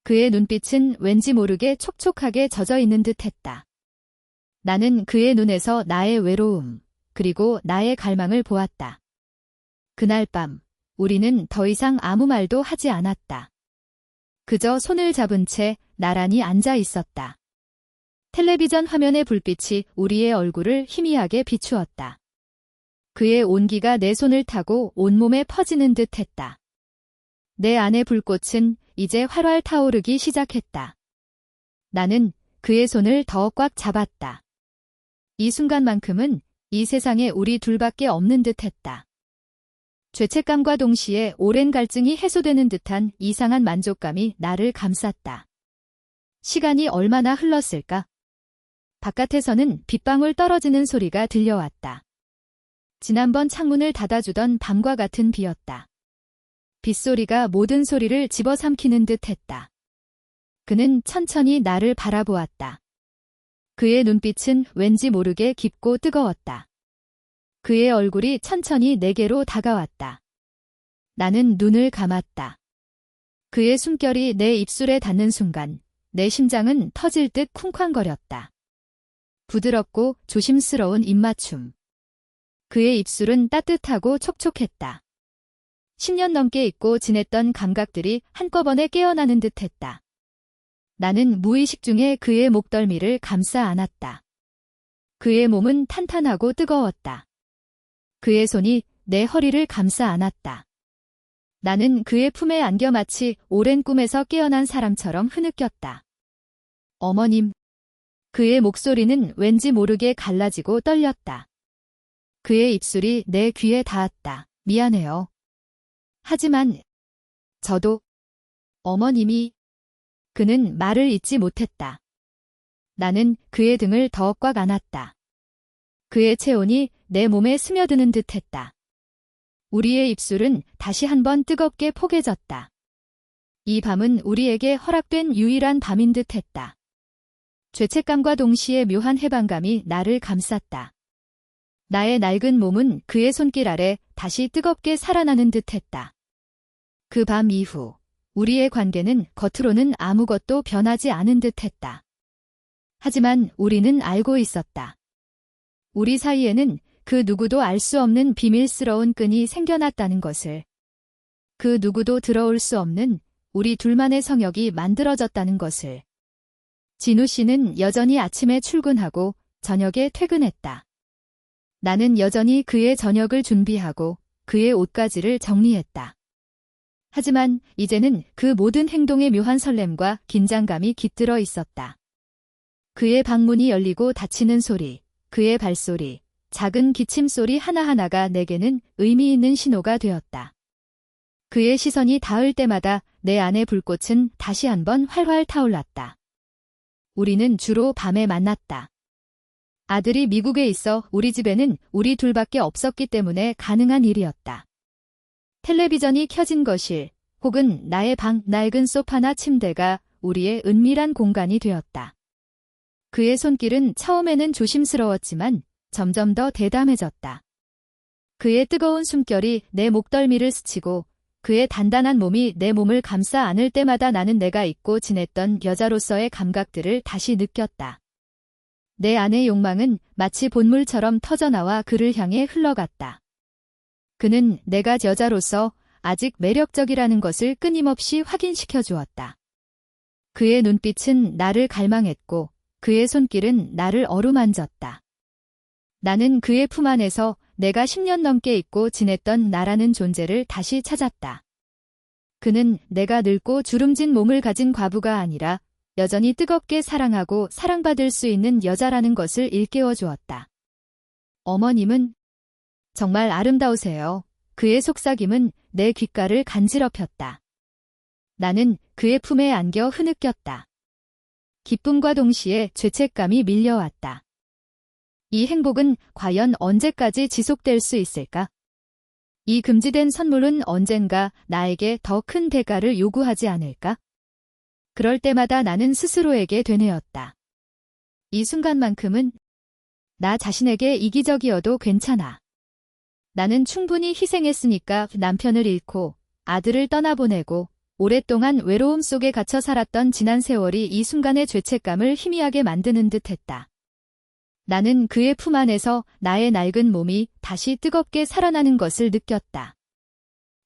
그의 눈빛은 왠지 모르게 촉촉하게 젖어 있는 듯 했다. 나는 그의 눈에서 나의 외로움, 그리고 나의 갈망을 보았다. 그날 밤, 우리는 더 이상 아무 말도 하지 않았다. 그저 손을 잡은 채 나란히 앉아 있었다. 텔레비전 화면의 불빛이 우리의 얼굴을 희미하게 비추었다. 그의 온기가 내 손을 타고 온몸에 퍼지는 듯 했다. 내 안의 불꽃은 이제 활활 타오르기 시작했다. 나는 그의 손을 더 꽉 잡았다. 이 순간만큼은 이 세상에 우리 둘밖에 없는 듯 했다. 죄책감과 동시에 오랜 갈증이 해소되는 듯한 이상한 만족감이 나를 감쌌다. 시간이 얼마나 흘렀을까? 바깥에서는 빗방울 떨어지는 소리가 들려왔다. 지난번 창문을 닫아주던 밤과 같은 비였다. 빗소리가 모든 소리를 집어삼키는 듯 했다. 그는 천천히 나를 바라보았다. 그의 눈빛은 왠지 모르게 깊고 뜨거웠다. 그의 얼굴이 천천히 내게로 다가왔다. 나는 눈을 감았다. 그의 숨결이 내 입술에 닿는 순간 내 심장은 터질 듯 쿵쾅거렸다. 부드럽고 조심스러운 입맞춤. 그의 입술은 따뜻하고 촉촉했다. 10년 넘게 잊고 지냈던 감각들이 한꺼번에 깨어나는 듯 했다. 나는 무의식 중에 그의 목덜미를 감싸 안았다. 그의 몸은 탄탄하고 뜨거웠다. 그의 손이 내 허리를 감싸 안았다. 나는 그의 품에 안겨 마치 오랜 꿈에서 깨어난 사람처럼 흐느꼈다. 어머님. 그의 목소리는 왠지 모르게 갈라지고 떨렸다. 그의 입술이 내 귀에 닿았다. 미안해요. 하지만 저도 어머님이 그는 말을 잇지 못했다. 나는 그의 등을 더 꽉 안았다. 그의 체온이 내 몸에 스며드는 듯 했다. 우리의 입술은 다시 한번 뜨겁게 포개졌다. 이 밤은 우리에게 허락된 유일한 밤인 듯 했다. 죄책감과 동시에 묘한 해방감이 나를 감쌌다. 나의 낡은 몸은 그의 손길 아래 다시 뜨겁게 살아나는 듯 했다. 그 밤 이후 우리의 관계는 겉으로는 아무것도 변하지 않은 듯 했다. 하지만 우리는 알고 있었다. 우리 사이에는 그 누구도 알 수 없는 비밀스러운 끈이 생겨났다는 것을. 그 누구도 들어올 수 없는 우리 둘만의 성역이 만들어졌다는 것을. 진우 씨는 여전히 아침에 출근하고 저녁에 퇴근했다. 나는 여전히 그의 저녁을 준비하고 그의 옷가지를 정리했다. 하지만 이제는 그 모든 행동의 묘한 설렘과 긴장감이 깃들어 있었다. 그의 방문이 열리고 닫히는 소리, 그의 발소리, 작은 기침소리 하나하나가 내게는 의미 있는 신호가 되었다. 그의 시선이 닿을 때마다 내 안의 불꽃은 다시 한번 활활 타올랐다. 우리는 주로 밤에 만났다. 아들이 미국에 있어 우리 집에는 우리 둘밖에 없었기 때문에 가능한 일이었다. 텔레비전이 켜진 거실, 혹은 나의 방 낡은 소파나 침대가 우리의 은밀한 공간이 되었다. 그의 손길은 처음에는 조심스러웠지만 점점 더 대담해졌다. 그의 뜨거운 숨결이 내 목덜미를 스치고 그의 단단한 몸이 내 몸을 감싸 안을 때마다 나는 내가 잊고 지냈던 여자로서의 감각들을 다시 느꼈다. 내 안의 욕망은 마치 본물처럼 터져나와 그를 향해 흘러갔다. 그는 내가 여자로서 아직 매력적이라는 것을 끊임없이 확인시켜 주었다. 그의 눈빛은 나를 갈망했고 그의 손길은 나를 어루만졌다. 나는 그의 품 안에서 내가 10년 넘게 잊고 지냈던 나라는 존재를 다시 찾았다. 그는 내가 늙고 주름진 몸을 가진 과부가 아니라 여전히 뜨겁게 사랑하고 사랑받을 수 있는 여자라는 것을 일깨워 주었다. 어머님은 정말 아름다우세요. 그의 속삭임은 내 귓가를 간지럽혔다. 나는 그의 품에 안겨 흐느꼈다. 기쁨과 동시에 죄책감이 밀려왔다. 이 행복은 과연 언제까지 지속될 수 있을까? 이 금지된 선물은 언젠가 나에게 더 큰 대가를 요구하지 않을까? 그럴 때마다 나는 스스로에게 되뇌었다. 이 순간만큼은 나 자신에게 이기적이어도 괜찮아. 나는 충분히 희생했으니까 남편을 잃고 아들을 떠나보내고 오랫동안 외로움 속에 갇혀 살았던 지난 세월이 이 순간의 죄책감을 희미하게 만드는 듯 했다. 나는 그의 품 안에서 나의 낡은 몸이 다시 뜨겁게 살아나는 것을 느꼈다.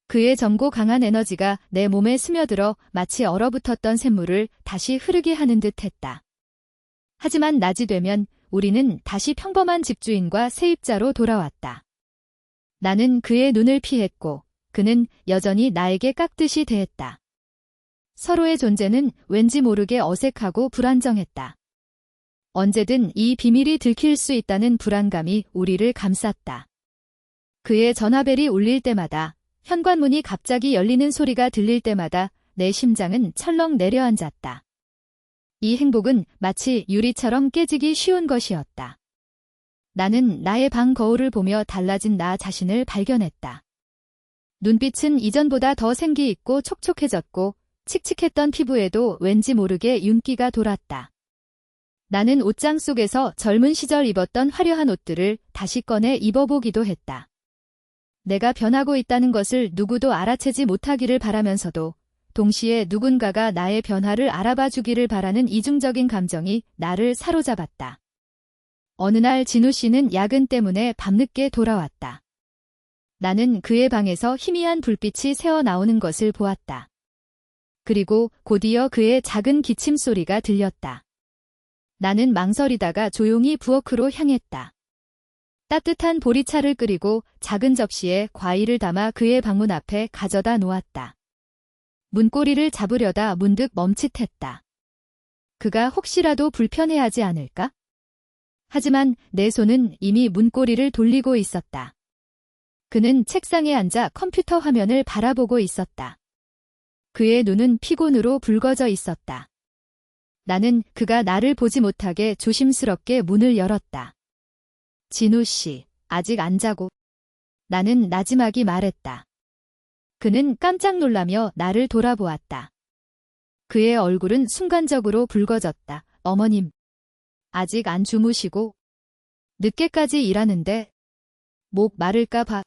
그의 젊고 강한 에너지가 내 몸에 스며들어 마치 얼어붙었던 샘물을 다시 흐르게 하는 듯 했다. 하지만 낮이 되면 우리는 다시 평범한 집주인과 세입자로 돌아왔다. 나는 그의 눈을 피했고 그는 여전히 나에게 깍듯이 대했다. 서로의 존재는 왠지 모르게 어색하고 불안정했다. 언제든 이 비밀이 들킬 수 있다는 불안감이 우리를 감쌌다. 그의 전화벨이 울릴 때마다, 현관문이 갑자기 열리는 소리가 들릴 때마다 내 심장은 철렁 내려앉았다. 이 행복은 마치 유리처럼 깨지기 쉬운 것이었다. 나는 나의 방 거울을 보며 달라진 나 자신을 발견했다. 눈빛은 이전보다 더 생기 있고 촉촉해졌고 칙칙했던 피부에도 왠지 모르게 윤기가 돌았다. 나는 옷장 속에서 젊은 시절 입었던 화려한 옷들을 다시 꺼내 입어보기도 했다. 내가 변하고 있다는 것을 누구도 알아채지 못하기를 바라면서도 동시에 누군가가 나의 변화를 알아봐 주기를 바라는 이중적인 감정이 나를 사로잡았다. 어느 날 진우 씨는 야근 때문에 밤늦게 돌아왔다. 나는 그의 방에서 희미한 불빛이 새어나오는 것을 보았다. 그리고 곧이어 그의 작은 기침 소리가 들렸다. 나는 망설이다가 조용히 부엌으로 향했다. 따뜻한 보리차를 끓이고 작은 접시에 과일을 담아 그의 방문 앞에 가져다 놓았다. 문고리를 잡으려다 문득 멈칫했다. 그가 혹시라도 불편해하지 않을까? 하지만 내 손은 이미 문고리를 돌리고 있었다. 그는 책상에 앉아 컴퓨터 화면을 바라보고 있었다. 그의 눈은 피곤으로 붉어져 있었다. 나는 그가 나를 보지 못하게 조심스럽게 문을 열었다. 진우 씨, 아직 안 자고. 나는 나지막이 말했다. 그는 깜짝 놀라며 나를 돌아보았다. 그의 얼굴은 순간적으로 붉어졌다. 어머님, 아직 안 주무시고? 늦게까지 일하는데 목 마를까 봐.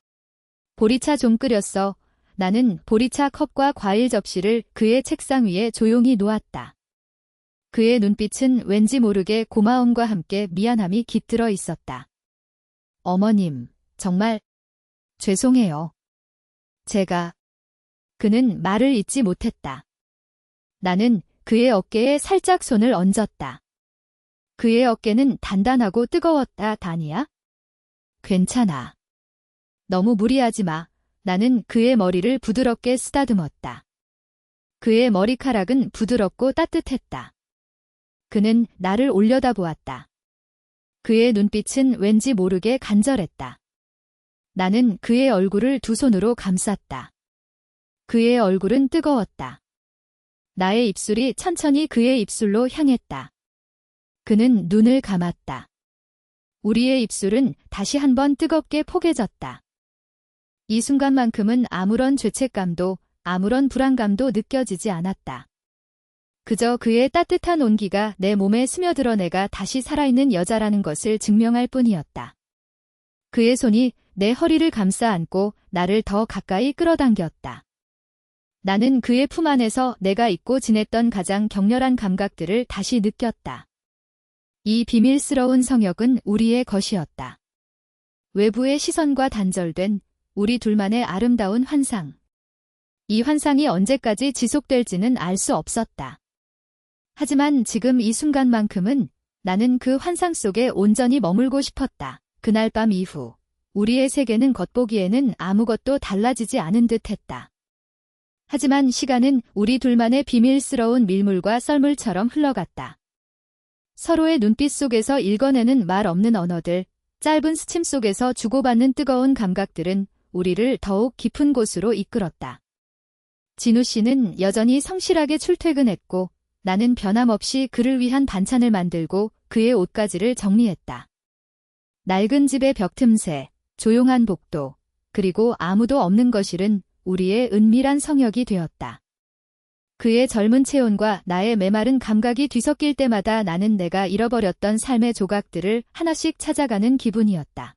보리차 좀 끓였어. 나는 보리차 컵과 과일 접시를 그의 책상 위에 조용히 놓았다. 그의 눈빛은 왠지 모르게 고마움과 함께 미안함이 깃들어 있었다. 어머님, 정말 죄송해요. 그는 말을 잇지 못했다. 나는 그의 어깨에 살짝 손을 얹었다. 그의 어깨는 단단하고 뜨거웠다. 다니야? 괜찮아. 너무 무리하지 마. 나는 그의 머리를 부드럽게 쓰다듬었다. 그의 머리카락은 부드럽고 따뜻했다. 그는 나를 올려다보았다. 그의 눈빛은 왠지 모르게 간절했다. 나는 그의 얼굴을 두 손으로 감쌌다. 그의 얼굴은 뜨거웠다. 나의 입술이 천천히 그의 입술로 향했다. 그는 눈을 감았다. 우리의 입술은 다시 한번 뜨겁게 포개졌다. 이 순간만큼은 아무런 죄책감도 아무런 불안감도 느껴지지 않았다. 그저 그의 따뜻한 온기가 내 몸에 스며들어 내가 다시 살아있는 여자라는 것을 증명할 뿐이었다. 그의 손이 내 허리를 감싸 안고 나를 더 가까이 끌어당겼다. 나는 그의 품 안에서 내가 잊고 지냈던 가장 격렬한 감각들을 다시 느꼈다. 이 비밀스러운 성역은 우리의 것이었다. 외부의 시선과 단절된 우리 둘만의 아름다운 환상. 이 환상이 언제까지 지속될지는 알 수 없었다. 하지만 지금 이 순간만큼은 나는 그 환상 속에 온전히 머물고 싶었다. 그날 밤 이후 우리의 세계는 겉보기에는 아무것도 달라지지 않은 듯 했다. 하지만 시간은 우리 둘만의 비밀스러운 밀물과 썰물처럼 흘러갔다. 서로의 눈빛 속에서 읽어내는 말 없는 언어들, 짧은 스침 속에서 주고받는 뜨거운 감각들은 우리를 더욱 깊은 곳으로 이끌었다. 진우 씨는 여전히 성실하게 출퇴근했고 나는 변함없이 그를 위한 반찬을 만들고 그의 옷가지를 정리했다. 낡은 집의 벽 틈새, 조용한 복도, 그리고 아무도 없는 거실은 우리의 은밀한 성역이 되었다. 그의 젊은 체온과 나의 메마른 감각이 뒤섞일 때마다 나는 내가 잃어버렸던 삶의 조각들을 하나씩 찾아가는 기분이었다.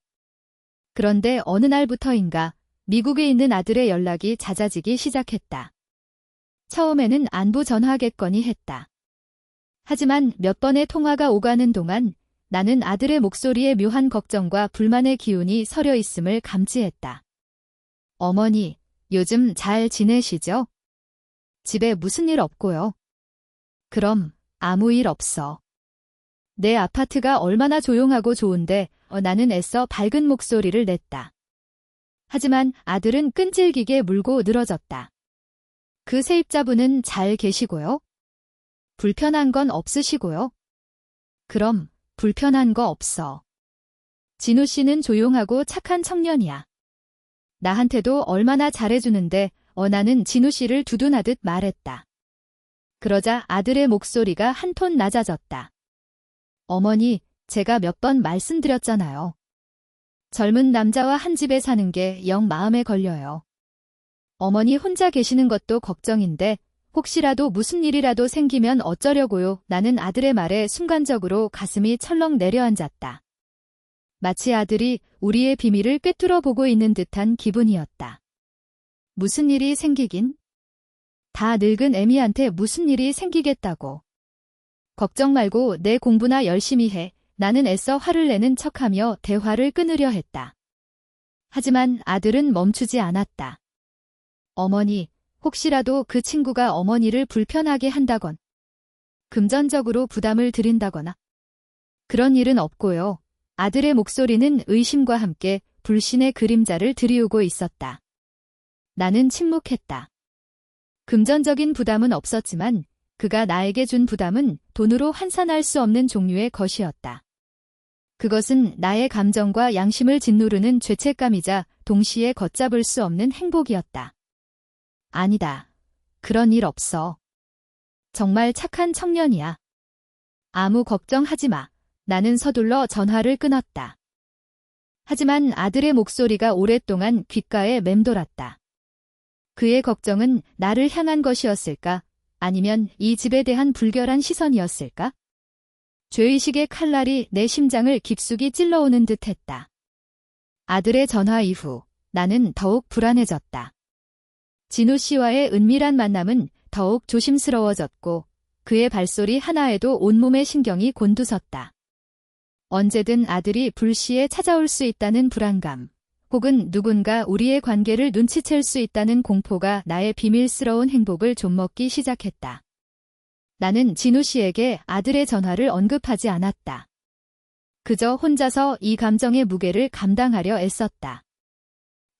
그런데 어느 날부터인가 미국에 있는 아들의 연락이 잦아지기 시작했다. 처음에는 안부 전화겠거니 했다. 하지만 몇 번의 통화가 오가는 동안 나는 아들의 목소리에 묘한 걱정과 불만의 기운이 서려 있음을 감지했다. 어머니, 요즘 잘 지내시죠? 집에 무슨 일 없고요. 그럼 아무 일 없어. 내 아파트가 얼마나 조용하고 좋은데 나는 애써 밝은 목소리를 냈다. 하지만 아들은 끈질기게 물고 늘어졌다. 그 세입자분은 잘 계시고요? 불편한 건 없으시고요? 그럼 불편한 거 없어. 진우 씨는 조용하고 착한 청년이야. 나한테도 얼마나 잘해주는데 나는 진우 씨를 두둔하듯 말했다. 그러자 아들의 목소리가 한 톤 낮아졌다. 어머니, 제가 몇 번 말씀드렸잖아요. 젊은 남자와 한 집에 사는 게 영 마음에 걸려요. 어머니 혼자 계시는 것도 걱정인데 혹시라도 무슨 일이라도 생기면 어쩌려고요. 나는 아들의 말에 순간적으로 가슴이 철렁 내려앉았다. 마치 아들이 우리의 비밀을 꿰뚫어 보고 있는 듯한 기분이었다. 무슨 일이 생기긴? 다 늙은 애미한테 무슨 일이 생기겠다고. 걱정 말고 내 공부나 열심히 해. 나는 애써 화를 내는 척하며 대화를 끊으려 했다. 하지만 아들은 멈추지 않았다. 어머니, 혹시라도 그 친구가 어머니를 불편하게 한다건, 금전적으로 부담을 드린다거나 그런 일은 없고요. 아들의 목소리는 의심과 함께 불신의 그림자를 드리우고 있었다. 나는 침묵했다. 금전적인 부담은 없었지만 그가 나에게 준 부담은 돈으로 환산할 수 없는 종류의 것이었다. 그것은 나의 감정과 양심을 짓누르는 죄책감이자 동시에 걷잡을 수 없는 행복이었다. 아니다. 그런 일 없어. 정말 착한 청년이야. 아무 걱정하지 마. 나는 서둘러 전화를 끊었다. 하지만 아들의 목소리가 오랫동안 귓가에 맴돌았다. 그의 걱정은 나를 향한 것이었을까? 아니면 이 집에 대한 불결한 시선이었을까? 죄의식의 칼날이 내 심장을 깊숙이 찔러오는 듯했다. 아들의 전화 이후 나는 더욱 불안해졌다. 진우 씨와의 은밀한 만남은 더욱 조심스러워졌고 그의 발소리 하나에도 온몸의 신경이 곤두섰다. 언제든 아들이 불시에 찾아올 수 있다는 불안감, 혹은 누군가 우리의 관계를 눈치챌 수 있다는 공포가 나의 비밀스러운 행복을 좀먹기 시작했다. 나는 진우 씨에게 아들의 전화를 언급하지 않았다. 그저 혼자서 이 감정의 무게를 감당하려 애썼다.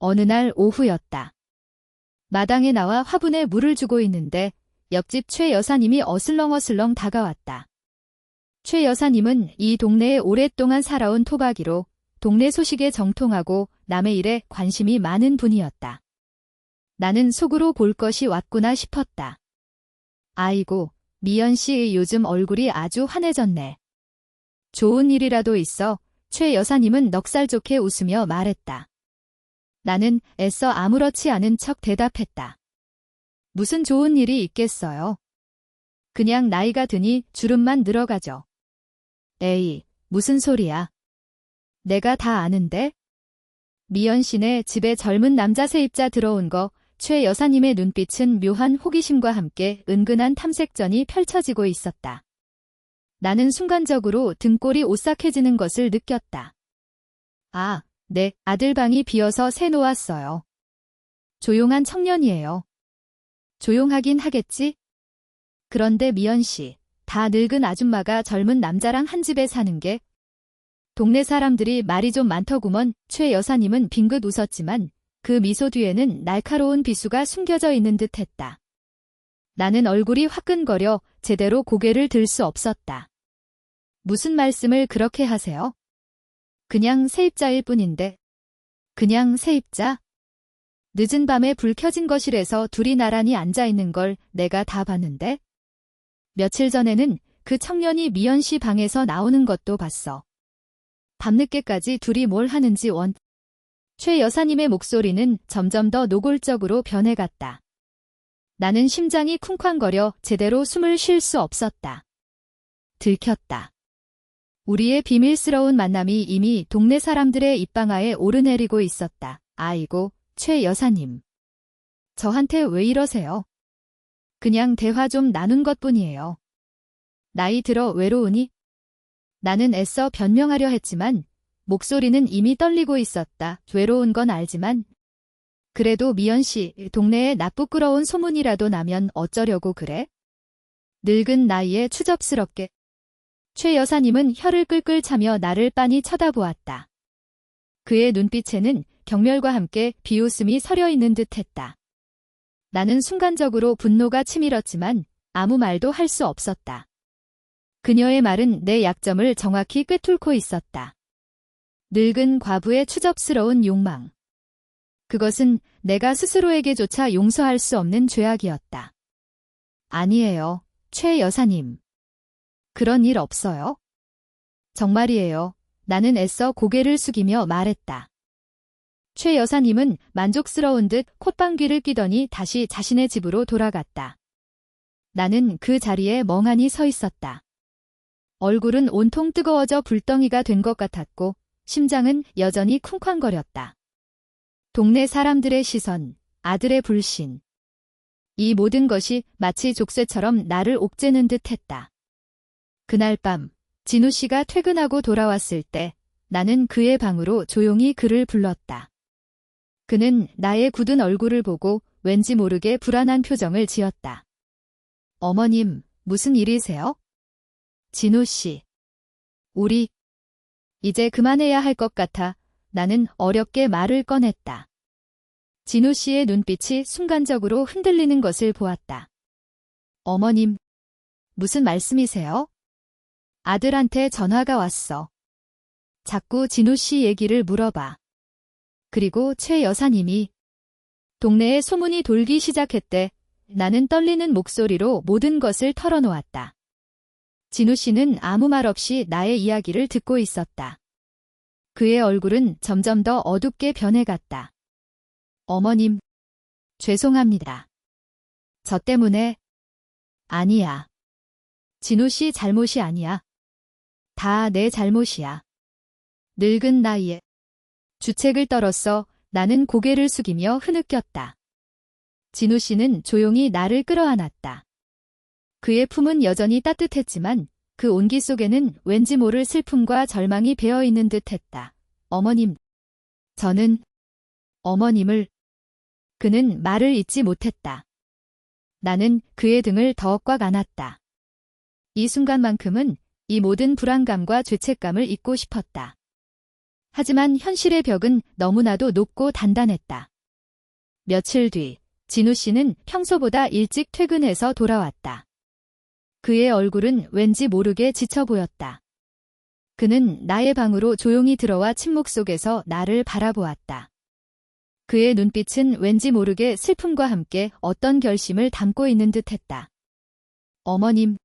어느 날 오후였다. 마당에 나와 화분에 물을 주고 있는데 옆집 최 여사님이 어슬렁어슬렁 다가왔다. 최 여사님은 이 동네에 오랫동안 살아온 토박이로 동네 소식에 정통하고 남의 일에 관심이 많은 분이었다. 나는 속으로 볼 것이 왔구나 싶었다. 아이고, 미연 씨 요즘 얼굴이 아주 환해졌네. 좋은 일이라도 있어? 최 여사님은 넉살 좋게 웃으며 말했다. 나는 애써 아무렇지 않은 척 대답했다. 무슨 좋은 일이 있겠어요? 그냥 나이가 드니 주름만 늘어가죠. 에이, 무슨 소리야. 내가 다 아는데? 미연 씨네 집에 젊은 남자 세입자 들어온 거, 최 여사님의 눈빛은 묘한 호기심과 함께 은근한 탐색전이 펼쳐지고 있었다. 나는 순간적으로 등골이 오싹해지는 것을 느꼈다. 아, 네, 아들 방이 비어서 새 놓았어요. 조용한 청년이에요. 조용하긴 하겠지? 그런데 미연 씨, 다 늙은 아줌마가 젊은 남자랑 한 집에 사는 게 동네 사람들이 말이 좀 많더구먼. 최 여사님은 빙긋 웃었지만 그 미소 뒤에는 날카로운 비수가 숨겨져 있는 듯했다. 나는 얼굴이 화끈거려 제대로 고개를 들 수 없었다. 무슨 말씀을 그렇게 하세요? 그냥 세입자일 뿐인데. 그냥 세입자? 늦은 밤에 불 켜진 거실에서 둘이 나란히 앉아있는 걸 내가 다 봤는데? 며칠 전에는 그 청년이 미연 씨 방에서 나오는 것도 봤어. 밤늦게까지 둘이 뭘 하는지 최 여사님의 목소리는 점점 더 노골적으로 변해갔다. 나는 심장이 쿵쾅거려 제대로 숨을 쉴 수 없었다. 들켰다. 우리의 비밀스러운 만남이 이미 동네 사람들의 입방아에 오르내리고 있었다. 아이고, 최 여사님. 저한테 왜 이러세요? 그냥 대화 좀 나눈 것뿐이에요. 나이 들어 외로우니? 나는 애써 변명하려 했지만 목소리는 이미 떨리고 있었다. 외로운 건 알지만 그래도 미연 씨, 동네에 나 부끄러운 소문이라도 나면 어쩌려고 그래? 늙은 나이에 추접스럽게. 최 여사님은 혀를 끌끌 차며 나를 빤히 쳐다보았다. 그의 눈빛에는 경멸과 함께 비웃음이 서려 있는 듯했다. 나는 순간적으로 분노가 치밀었지만 아무 말도 할 수 없었다. 그녀의 말은 내 약점을 정확히 꿰뚫고 있었다. 늙은 과부의 추접스러운 욕망. 그것은 내가 스스로에게조차 용서할 수 없는 죄악이었다. 아니에요, 최 여사님. 그런 일 없어요? 정말이에요. 나는 애써 고개를 숙이며 말했다. 최 여사님은 만족스러운 듯 콧방귀를 뀌더니 다시 자신의 집으로 돌아갔다. 나는 그 자리에 멍하니 서 있었다. 얼굴은 온통 뜨거워져 불덩이가 된 것 같았고 심장은 여전히 쿵쾅거렸다. 동네 사람들의 시선, 아들의 불신. 이 모든 것이 마치 족쇄처럼 나를 옥죄는 듯했다. 그날 밤 진우 씨가 퇴근하고 돌아왔을 때 나는 그의 방으로 조용히 그를 불렀다. 그는 나의 굳은 얼굴을 보고 왠지 모르게 불안한 표정을 지었다. 어머님, 무슨 일이세요? 진우 씨. 우리 이제 그만해야 할 것 같아 나는 어렵게 말을 꺼냈다. 진우 씨의 눈빛이 순간적으로 흔들리는 것을 보았다. 어머님, 무슨 말씀이세요? 아들한테 전화가 왔어. 자꾸 진우 씨 얘기를 물어봐. 그리고 최 여사님이 동네에 소문이 돌기 시작했대. 나는 떨리는 목소리로 모든 것을 털어놓았다. 진우 씨는 아무 말 없이 나의 이야기를 듣고 있었다. 그의 얼굴은 점점 더 어둡게 변해갔다. 어머님, 죄송합니다. 저 때문에. 아니야. 진우 씨 잘못이 아니야. 다 내 잘못이야. 늙은 나이에 주책을 떨었어. 나는 고개를 숙이며 흐느꼈다. 진우 씨는 조용히 나를 끌어안았다. 그의 품은 여전히 따뜻했지만 그 온기 속에는 왠지 모를 슬픔과 절망이 배어있는 듯했다. 어머님. 저는 어머님을. 그는 말을 잇지 못했다. 나는 그의 등을 더 꽉 안았다. 이 순간만큼은 이 모든 불안감과 죄책감을 잊고 싶었다. 하지만 현실의 벽은 너무나도 높고 단단했다. 며칠 뒤 진우 씨는 평소보다 일찍 퇴근해서 돌아왔다. 그의 얼굴은 왠지 모르게 지쳐 보였다. 그는 나의 방으로 조용히 들어와 침묵 속에서 나를 바라보았다. 그의 눈빛은 왠지 모르게 슬픔과 함께 어떤 결심을 담고 있는 듯했다. 어머님,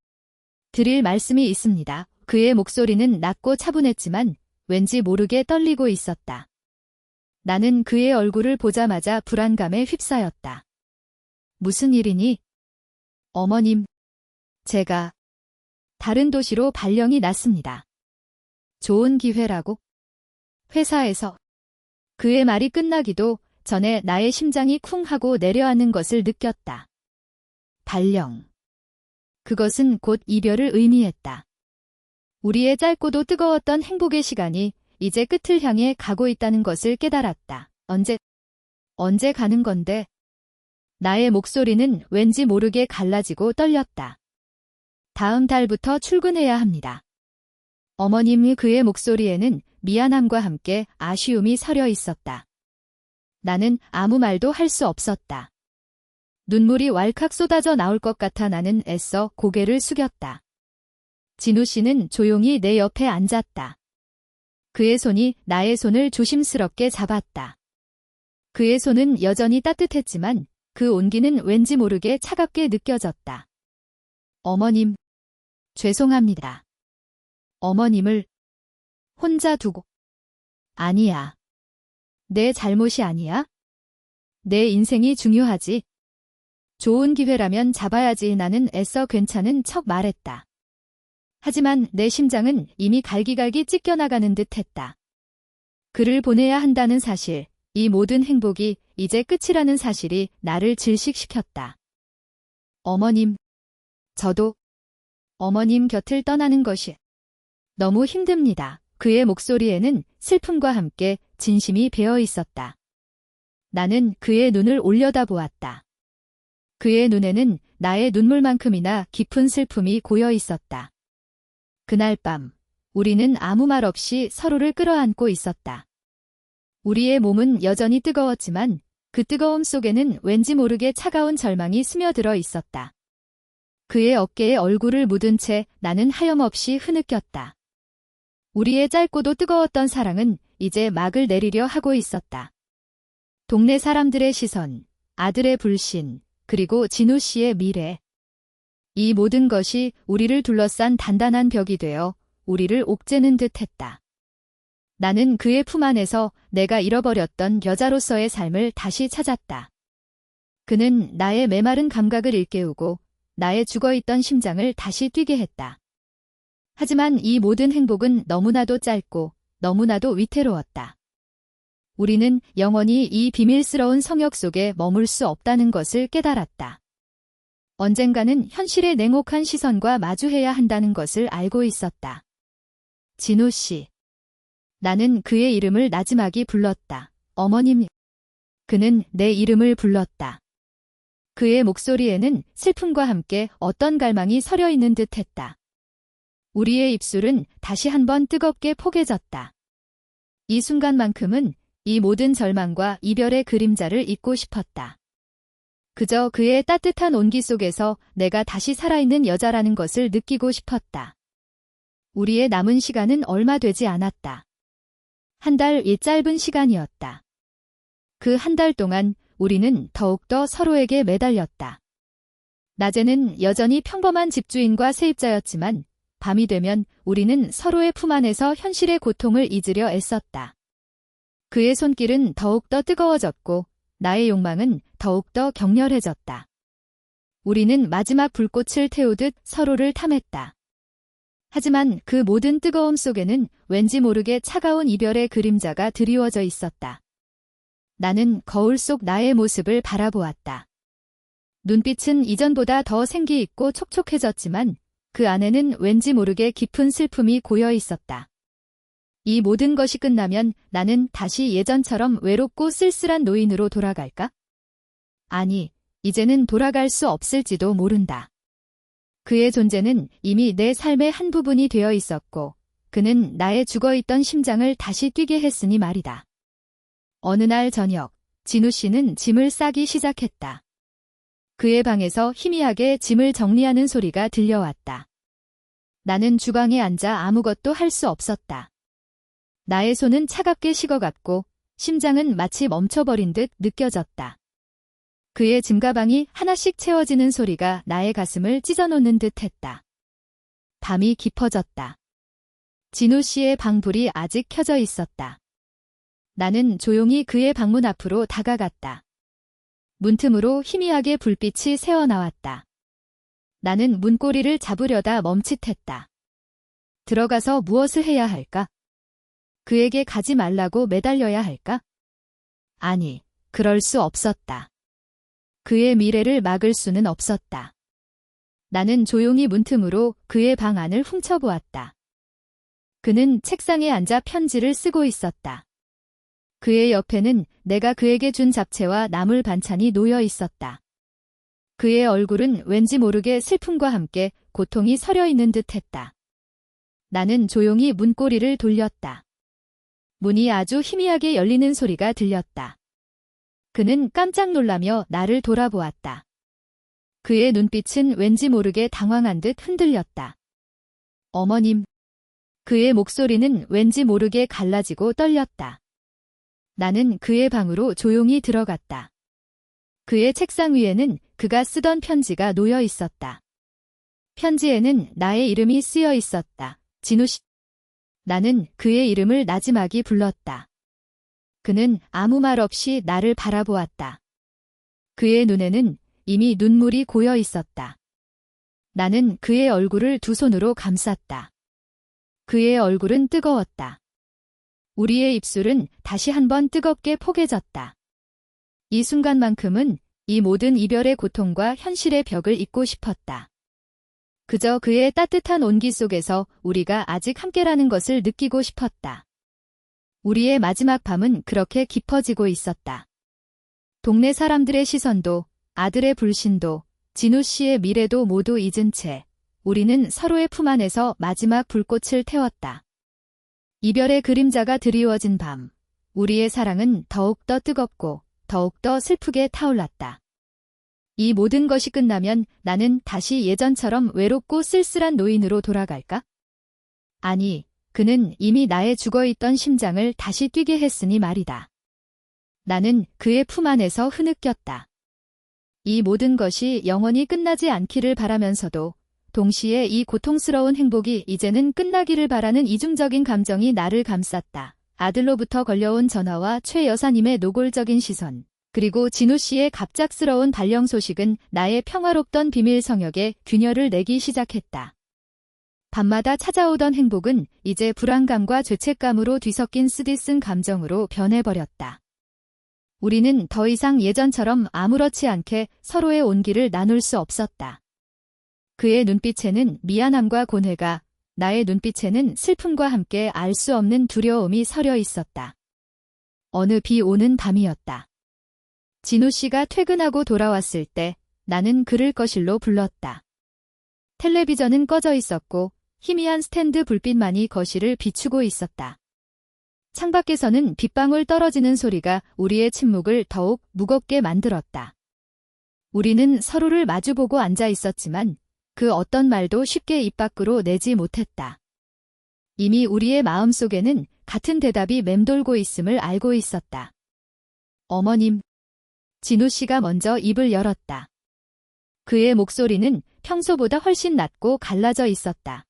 드릴 말씀이 있습니다. 그의 목소리는 낮고 차분했지만 왠지 모르게 떨리고 있었다. 나는 그의 얼굴을 보자마자 불안감에 휩싸였다. 무슨 일이니? 어머님, 제가 다른 도시로 발령이 났습니다. 좋은 기회라고? 회사에서. 그의 말이 끝나기도 전에 나의 심장이 쿵 하고 내려앉는 것을 느꼈다. 발령. 그것은 곧 이별을 의미했다. 우리의 짧고도 뜨거웠던 행복의 시간이 이제 끝을 향해 가고 있다는 것을 깨달았다. 언제 가는 건데? 나의 목소리는 왠지 모르게 갈라지고 떨렸다. 다음 달부터 출근해야 합니다. 어머님이 그의 목소리에는 미안함과 함께 아쉬움이 서려 있었다. 나는 아무 말도 할 수 없었다. 눈물이 왈칵 쏟아져 나올 것 같아 나는 애써 고개를 숙였다. 진우 씨는 조용히 내 옆에 앉았다. 그의 손이 나의 손을 조심스럽게 잡았다. 그의 손은 여전히 따뜻했지만 그 온기는 왠지 모르게 차갑게 느껴졌다. 어머님, 죄송합니다. 어머님을 혼자 두고. 아니야. 내 잘못이 아니야. 내 인생이 중요하지. 좋은 기회라면 잡아야지. 나는 애써 괜찮은 척 말했다. 하지만 내 심장은 이미 갈기갈기 찢겨나가는 듯 했다. 그를 보내야 한다는 사실, 이 모든 행복이 이제 끝이라는 사실이 나를 질식시켰다. 어머님, 저도 어머님 곁을 떠나는 것이 너무 힘듭니다. 그의 목소리에는 슬픔과 함께 진심이 배어 있었다. 나는 그의 눈을 올려다보았다. 그의 눈에는 나의 눈물만큼이나 깊은 슬픔이 고여 있었다. 그날 밤, 우리는 아무 말 없이 서로를 끌어안고 있었다. 우리의 몸은 여전히 뜨거웠지만 그 뜨거움 속에는 왠지 모르게 차가운 절망이 스며들어 있었다. 그의 어깨에 얼굴을 묻은 채 나는 하염없이 흐느꼈다. 우리의 짧고도 뜨거웠던 사랑은 이제 막을 내리려 하고 있었다. 동네 사람들의 시선, 아들의 불신, 그리고 진우 씨의 미래. 이 모든 것이 우리를 둘러싼 단단한 벽이 되어 우리를 옥죄는 듯 했다. 나는 그의 품 안에서 내가 잃어버렸던 여자로서의 삶을 다시 찾았다. 그는 나의 메마른 감각을 일깨우고 나의 죽어있던 심장을 다시 뛰게 했다. 하지만 이 모든 행복은 너무나도 짧고 너무나도 위태로웠다. 우리는 영원히 이 비밀스러운 성역 속에 머물 수 없다는 것을 깨달았다. 언젠가는 현실의 냉혹한 시선과 마주해야 한다는 것을 알고 있었다. 진우 씨. 나는 그의 이름을 나지막이 불렀다. 어머님. 그는 내 이름을 불렀다. 그의 목소리에는 슬픔과 함께 어떤 갈망이 서려 있는 듯 했다. 우리의 입술은 다시 한번 뜨겁게 포개졌다. 이 순간만큼은 이 모든 절망과 이별의 그림자를 잊고 싶었다. 그저 그의 따뜻한 온기 속에서 내가 다시 살아있는 여자라는 것을 느끼고 싶었다. 우리의 남은 시간은 얼마 되지 않았다. 한 달이 짧은 시간이었다. 그 한 달 동안 우리는 더욱더 서로에게 매달렸다. 낮에는 여전히 평범한 집주인과 세입자였지만 밤이 되면 우리는 서로의 품 안에서 현실의 고통을 잊으려 애썼다. 그의 손길은 더욱더 뜨거워졌고 나의 욕망은 더욱더 격렬해졌다. 우리는 마지막 불꽃을 태우듯 서로를 탐했다. 하지만 그 모든 뜨거움 속에는 왠지 모르게 차가운 이별의 그림자가 드리워져 있었다. 나는 거울 속 나의 모습을 바라보았다. 눈빛은 이전보다 더 생기 있고 촉촉해졌지만 그 안에는 왠지 모르게 깊은 슬픔이 고여 있었다. 이 모든 것이 끝나면 나는 다시 예전처럼 외롭고 쓸쓸한 노인으로 돌아갈까? 아니, 이제는 돌아갈 수 없을지도 모른다. 그의 존재는 이미 내 삶의 한 부분이 되어 있었고, 그는 나의 죽어있던 심장을 다시 뛰게 했으니 말이다. 어느 날 저녁, 진우 씨는 짐을 싸기 시작했다. 그의 방에서 희미하게 짐을 정리하는 소리가 들려왔다. 나는 주방에 앉아 아무것도 할 수 없었다. 나의 손은 차갑게 식어갔고 심장은 마치 멈춰버린 듯 느껴졌다. 그의 짐가방이 하나씩 채워지는 소리가 나의 가슴을 찢어놓는 듯 했다. 밤이 깊어졌다. 진우 씨의 방불이 아직 켜져 있었다. 나는 조용히 그의 방문 앞으로 다가갔다. 문틈으로 희미하게 불빛이 새어나왔다. 나는 문고리를 잡으려다 멈칫했다. 들어가서 무엇을 해야 할까? 그에게 가지 말라고 매달려야 할까? 아니, 그럴 수 없었다. 그의 미래를 막을 수는 없었다. 나는 조용히 문틈으로 그의 방 안을 훔쳐보았다. 그는 책상에 앉아 편지를 쓰고 있었다. 그의 옆에는 내가 그에게 준 잡채와 나물 반찬이 놓여 있었다. 그의 얼굴은 왠지 모르게 슬픔과 함께 고통이 서려 있는 듯 했다. 나는 조용히 문고리를 돌렸다. 문이 아주 희미하게 열리는 소리가 들렸다. 그는 깜짝 놀라며 나를 돌아보았다. 그의 눈빛은 왠지 모르게 당황한 듯 흔들렸다. 어머님. 그의 목소리는 왠지 모르게 갈라지고 떨렸다. 나는 그의 방으로 조용히 들어갔다. 그의 책상 위에는 그가 쓰던 편지가 놓여 있었다. 편지에는 나의 이름이 쓰여 있었다. 진우 씨. 나는 그의 이름을 나지막이 불렀다. 그는 아무 말 없이 나를 바라보았다. 그의 눈에는 이미 눈물이 고여 있었다. 나는 그의 얼굴을 두 손으로 감쌌다. 그의 얼굴은 뜨거웠다. 우리의 입술은 다시 한번 뜨겁게 포개졌다. 이 순간만큼은 이 모든 이별의 고통과 현실의 벽을 잊고 싶었다. 그저 그의 따뜻한 온기 속에서 우리가 아직 함께라는 것을 느끼고 싶었다. 우리의 마지막 밤은 그렇게 깊어지고 있었다. 동네 사람들의 시선도, 아들의 불신도, 진우 씨의 미래도 모두 잊은 채 우리는 서로의 품 안에서 마지막 불꽃을 태웠다. 이별의 그림자가 드리워진 밤, 우리의 사랑은 더욱더 뜨겁고 더욱더 슬프게 타올랐다. 이 모든 것이 끝나면 나는 다시 예전처럼 외롭고 쓸쓸한 노인으로 돌아갈까? 아니, 그는 이미 나의 죽어있던 심장을 다시 뛰게 했으니 말이다. 나는 그의 품 안에서 흐느꼈다. 이 모든 것이 영원히 끝나지 않기를 바라면서도 동시에 이 고통스러운 행복이 이제는 끝나기를 바라는 이중적인 감정이 나를 감쌌다. 아들로부터 걸려온 전화와 최 여사님의 노골적인 시선, 그리고 진우 씨의 갑작스러운 발령 소식은 나의 평화롭던 비밀 성역에 균열을 내기 시작했다. 밤마다 찾아오던 행복은 이제 불안감과 죄책감으로 뒤섞인 쓰디쓴 감정으로 변해버렸다. 우리는 더 이상 예전처럼 아무렇지 않게 서로의 온기를 나눌 수 없었다. 그의 눈빛에는 미안함과 고뇌가, 나의 눈빛에는 슬픔과 함께 알 수 없는 두려움이 서려 있었다. 어느 비 오는 밤이었다. 진우 씨가 퇴근하고 돌아왔을 때 나는 그를 거실로 불렀다. 텔레비전은 꺼져 있었고 희미한 스탠드 불빛만이 거실을 비추고 있었다. 창밖에서는 빗방울 떨어지는 소리가 우리의 침묵을 더욱 무겁게 만들었다. 우리는 서로를 마주보고 앉아 있었지만 그 어떤 말도 쉽게 입 밖으로 내지 못했다. 이미 우리의 마음속에는 같은 대답이 맴돌고 있음을 알고 있었다. 어머님. 진우 씨가 먼저 입을 열었다. 그의 목소리는 평소보다 훨씬 낮고 갈라져 있었다.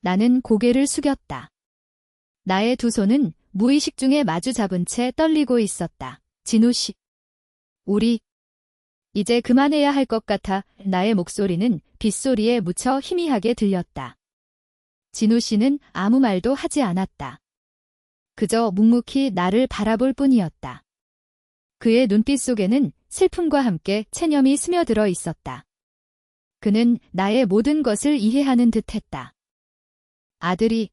나는 고개를 숙였다. 나의 두 손은 무의식 중에 마주 잡은 채 떨리고 있었다. 진우 씨. 우리 이제 그만해야 할 것 같아. 나의 목소리는 빗소리에 묻혀 희미하게 들렸다. 진우 씨는 아무 말도 하지 않았다. 그저 묵묵히 나를 바라볼 뿐이었다. 그의 눈빛 속에는 슬픔과 함께 체념이 스며들어 있었다. 그는 나의 모든 것을 이해하는 듯했다. 아들이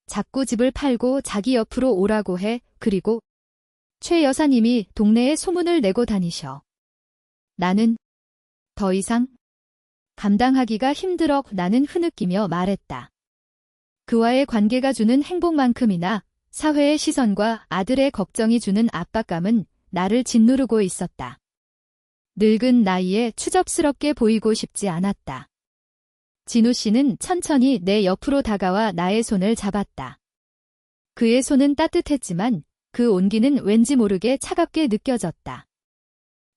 자꾸 집을 팔고 자기 옆으로 오라고 해. 그리고 최 여사님이 동네에 소문을 내고 다니셔. 나는 더 이상 감당하기가 힘들어. 나는 흐느끼며 말했다. 그와의 관계가 주는 행복만큼이나 사회의 시선과 아들의 걱정이 주는 압박감은 나를 짓누르고 있었다. 늙은 나이에 추접스럽게 보이고 싶지 않았다. 진우 씨는 천천히 내 옆으로 다가와 나의 손을 잡았다. 그의 손은 따뜻했지만 그 온기는 왠지 모르게 차갑게 느껴졌다.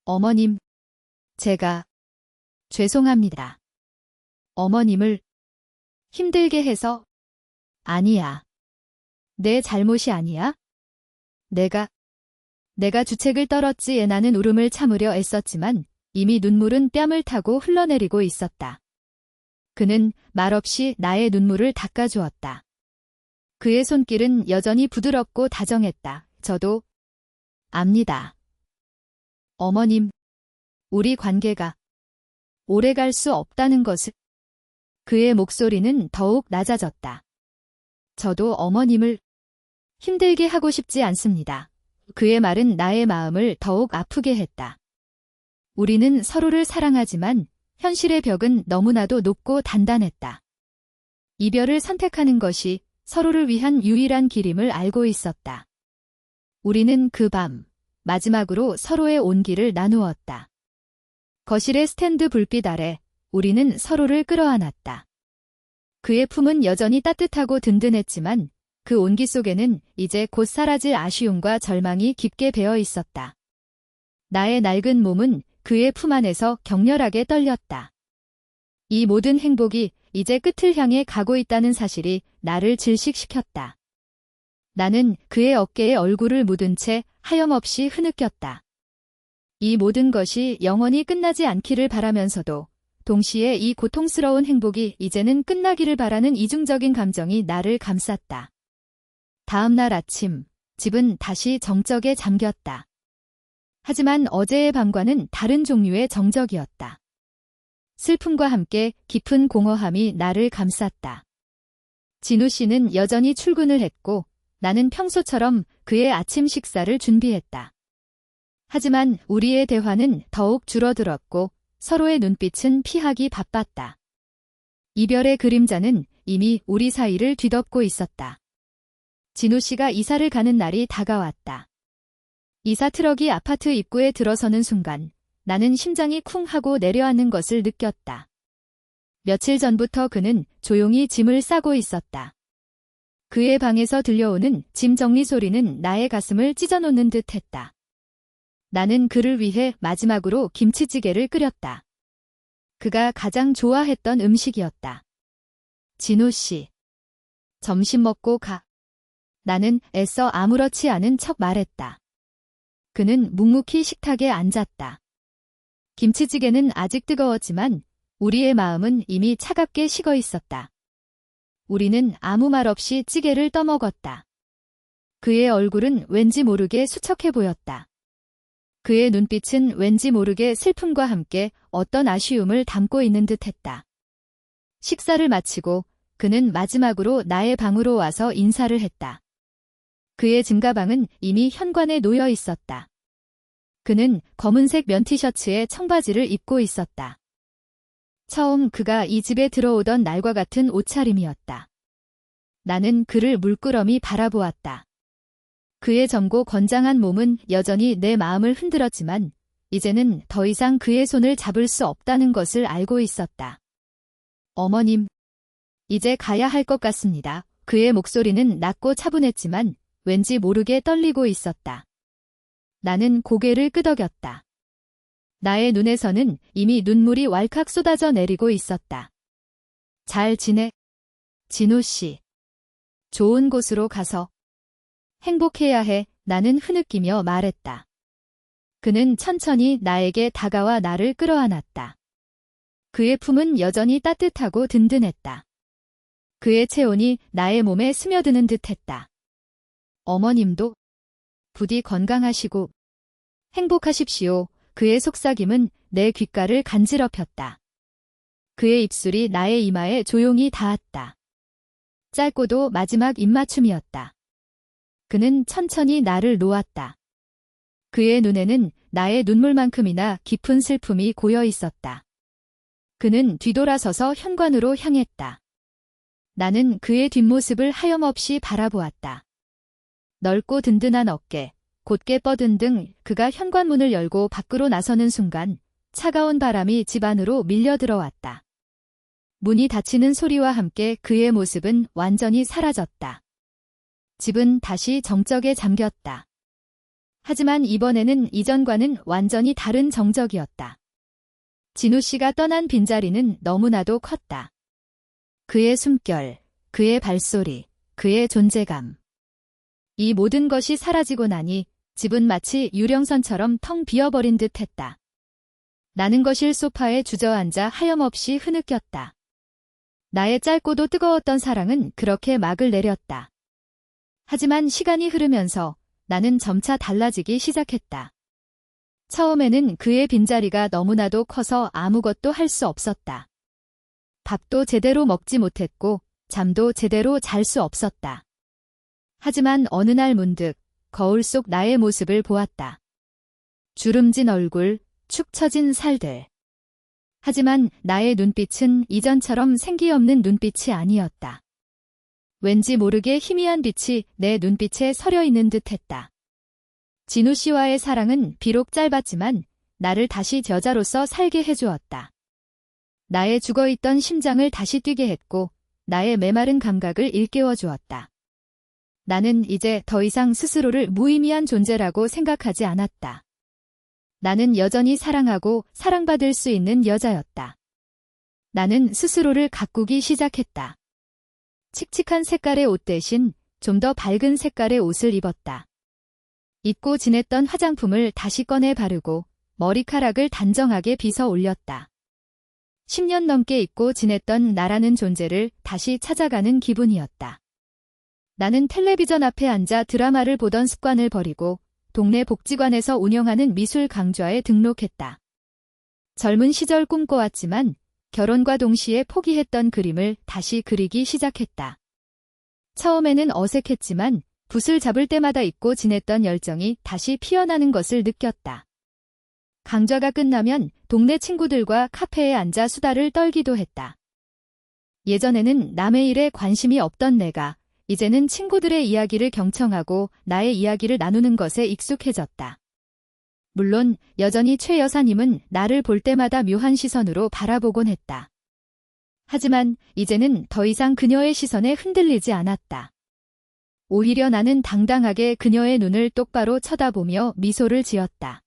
어머님, 제가 죄송합니다. 어머님을 힘들게 해서. 아니야. 내 잘못이 아니야. 내가 주책을 떨었지. 나는 울음을 참으려 애썼지만 이미 눈물은 뺨을 타고 흘러내리고 있었다. 그는 말없이 나의 눈물을 닦아주었다. 그의 손길은 여전히 부드럽고 다정했다. 저도 압니다. 어머님, 우리 관계가 오래갈 수 없다는 것을. 그의 목소리는 더욱 낮아졌다. 저도 어머님을 힘들게 하고 싶지 않습니다. 그의 말은 나의 마음을 더욱 아프게 했다. 우리는 서로를 사랑하지만 현실의 벽은 너무나도 높고 단단했다. 이별을 선택하는 것이 서로를 위한 유일한 길임을 알고 있었다. 우리는 그 밤 마지막으로 서로의 온기를 나누었다. 거실의 스탠드 불빛 아래 우리는 서로를 끌어안았다. 그의 품은 여전히 따뜻하고 든든했지만 그 온기 속에는 이제 곧 사라질 아쉬움과 절망이 깊게 배어 있었다. 나의 낡은 몸은 그의 품 안에서 격렬하게 떨렸다. 이 모든 행복이 이제 끝을 향해 가고 있다는 사실이 나를 질식시켰다. 나는 그의 어깨에 얼굴을 묻은 채 하염없이 흐느꼈다. 이 모든 것이 영원히 끝나지 않기를 바라면서도 동시에 이 고통스러운 행복이 이제는 끝나기를 바라는 이중적인 감정이 나를 감쌌다. 다음 날 아침, 집은 다시 정적에 잠겼다. 하지만 어제의 밤과는 다른 종류의 정적이었다. 슬픔과 함께 깊은 공허함이 나를 감쌌다. 진우 씨는 여전히 출근을 했고 나는 평소처럼 그의 아침 식사를 준비했다. 하지만 우리의 대화는 더욱 줄어들었고 서로의 눈빛은 피하기 바빴다. 이별의 그림자는 이미 우리 사이를 뒤덮고 있었다. 진우 씨가 이사를 가는 날이 다가왔다. 이사 트럭이 아파트 입구에 들어서는 순간 나는 심장이 쿵 하고 내려앉는 것을 느꼈다. 며칠 전부터 그는 조용히 짐을 싸고 있었다. 그의 방에서 들려오는 짐 정리 소리는 나의 가슴을 찢어놓는 듯 했다. 나는 그를 위해 마지막으로 김치찌개를 끓였다. 그가 가장 좋아했던 음식이었다. 진우 씨, 점심 먹고 가. 나는 애써 아무렇지 않은 척 말했다. 그는 묵묵히 식탁에 앉았다. 김치찌개는 아직 뜨거웠지만 우리의 마음은 이미 차갑게 식어 있었다. 우리는 아무 말 없이 찌개를 떠먹었다. 그의 얼굴은 왠지 모르게 수척해 보였다. 그의 눈빛은 왠지 모르게 슬픔과 함께 어떤 아쉬움을 담고 있는 듯했다. 식사를 마치고 그는 마지막으로 나의 방으로 와서 인사를 했다. 그의 짐가방은 이미 현관에 놓여 있었다. 그는 검은색 면 티셔츠에 청바지를 입고 있었다. 처음 그가 이 집에 들어오던 날과 같은 옷차림이었다. 나는 그를 물끄러미 바라보았다. 그의 젊고 건장한 몸은 여전히 내 마음을 흔들었지만 이제는 더 이상 그의 손을 잡을 수 없다는 것을 알고 있었다. 어머님, 이제 가야 할 것 같습니다. 그의 목소리는 낮고 차분했지만 왠지 모르게 떨리고 있었다. 나는 고개를 끄덕였다. 나의 눈에서는 이미 눈물이 왈칵 쏟아져 내리고 있었다. 잘 지내? 진우 씨. 좋은 곳으로 가서. 행복해야 해. 나는 흐느끼며 말했다. 그는 천천히 나에게 다가와 나를 끌어안았다. 그의 품은 여전히 따뜻하고 든든했다. 그의 체온이 나의 몸에 스며드는 듯했다. 어머님도 부디 건강하시고 행복하십시오. 그의 속삭임은 내 귓가를 간지럽혔다. 그의 입술이 나의 이마에 조용히 닿았다. 짧고도 마지막 입맞춤이었다. 그는 천천히 나를 놓았다. 그의 눈에는 나의 눈물만큼이나 깊은 슬픔이 고여 있었다. 그는 뒤돌아서서 현관으로 향했다. 나는 그의 뒷모습을 하염없이 바라보았다. 넓고 든든한 어깨, 곧게 뻗은 등 그가 현관문을 열고 밖으로 나서는 순간 차가운 바람이 집 안으로 밀려 들어왔다. 문이 닫히는 소리와 함께 그의 모습은 완전히 사라졌다. 집은 다시 정적에 잠겼다. 하지만 이번에는 이전과는 완전히 다른 정적이었다. 진우 씨가 떠난 빈자리는 너무나도 컸다. 그의 숨결, 그의 발소리, 그의 존재감. 이 모든 것이 사라지고 나니 집은 마치 유령선처럼 텅 비어버린 듯 했다. 나는 거실 소파에 주저앉아 하염없이 흐느꼈다. 나의 짧고도 뜨거웠던 사랑은 그렇게 막을 내렸다. 하지만 시간이 흐르면서 나는 점차 달라지기 시작했다. 처음에는 그의 빈자리가 너무나도 커서 아무것도 할 수 없었다. 밥도 제대로 먹지 못했고 잠도 제대로 잘 수 없었다. 하지만 어느 날 문득 거울 속 나의 모습을 보았다. 주름진 얼굴, 축 처진 살들. 하지만 나의 눈빛은 이전처럼 생기 없는 눈빛이 아니었다. 왠지 모르게 희미한 빛이 내 눈빛에 서려 있는 듯했다. 진우 씨와의 사랑은 비록 짧았지만 나를 다시 여자로서 살게 해주었다. 나의 죽어있던 심장을 다시 뛰게 했고 나의 메마른 감각을 일깨워 주었다. 나는 이제 더 이상 스스로를 무의미한 존재라고 생각하지 않았다. 나는 여전히 사랑하고 사랑받을 수 있는 여자였다. 나는 스스로를 가꾸기 시작했다. 칙칙한 색깔의 옷 대신 좀 더 밝은 색깔의 옷을 입었다. 잊고 지냈던 화장품을 다시 꺼내 바르고 머리카락을 단정하게 빗어 올렸다. 10년 넘게 잊고 지냈던 나라는 존재를 다시 찾아가는 기분이었다. 나는 텔레비전 앞에 앉아 드라마를 보던 습관을 버리고 동네 복지관에서 운영하는 미술 강좌에 등록했다. 젊은 시절 꿈꿔왔지만 결혼과 동시에 포기했던 그림을 다시 그리기 시작했다. 처음에는 어색했지만 붓을 잡을 때마다 잊고 지냈던 열정이 다시 피어나는 것을 느꼈다. 강좌가 끝나면 동네 친구들과 카페에 앉아 수다를 떨기도 했다. 예전에는 남의 일에 관심이 없던 내가 이제는 친구들의 이야기를 경청하고 나의 이야기를 나누는 것에 익숙해졌다. 물론 여전히 최 여사님은 나를 볼 때마다 묘한 시선으로 바라보곤 했다. 하지만 이제는 더 이상 그녀의 시선에 흔들리지 않았다. 오히려 나는 당당하게 그녀의 눈을 똑바로 쳐다보며 미소를 지었다.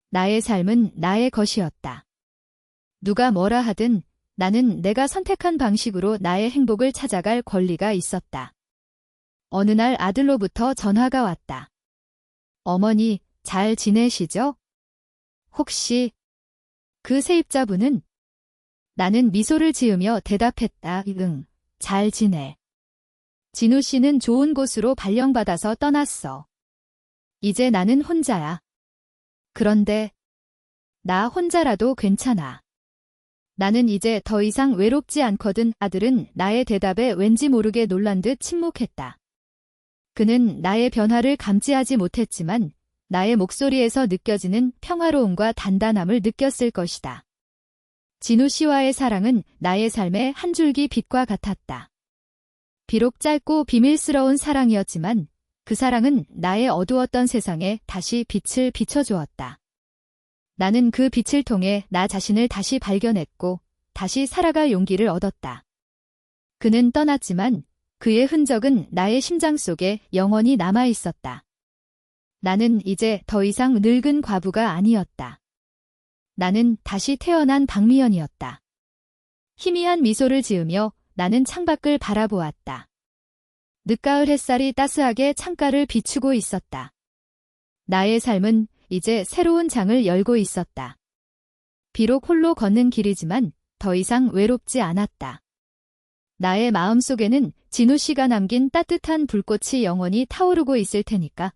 나의 삶은 나의 것이었다. 누가 뭐라 하든 나는 내가 선택한 방식으로 나의 행복을 찾아갈 권리가 있었다. 어느 날 아들로부터 전화가 왔다. 어머니, 잘 지내시죠? 혹시 그 세입자분은? 나는 미소를 지으며 대답했다. 응, 잘 지내. 진우 씨는 좋은 곳으로 발령받아서 떠났어. 이제 나는 혼자야. 그런데 나 혼자라도 괜찮아. 나는 이제 더 이상 외롭지 않거든. 아들은 나의 대답에 왠지 모르게 놀란 듯 침묵했다. 그는 나의 변화를 감지하지 못했지만 나의 목소리에서 느껴지는 평화로움과 단단함을 느꼈을 것이다. 진우 씨와의 사랑은 나의 삶의 한 줄기 빛과 같았다. 비록 짧고 비밀스러운 사랑이었지만 그 사랑은 나의 어두웠던 세상에 다시 빛을 비춰주었다. 나는 그 빛을 통해 나 자신을 다시 발견했고 다시 살아갈 용기를 얻었다. 그는 떠났지만 그의 흔적은 나의 심장 속에 영원히 남아 있었다. 나는 이제 더 이상 늙은 과부가 아니었다. 나는 다시 태어난 박미연이었다. 희미한 미소를 지으며 나는 창밖을 바라보았다. 늦가을 햇살이 따스하게 창가를 비추고 있었다. 나의 삶은 이제 새로운 장을 열고 있었다. 비록 홀로 걷는 길이지만 더 이상 외롭지 않았다. 나의 마음속에는 진우 씨가 남긴 따뜻한 불꽃이 영원히 타오르고 있을 테니까.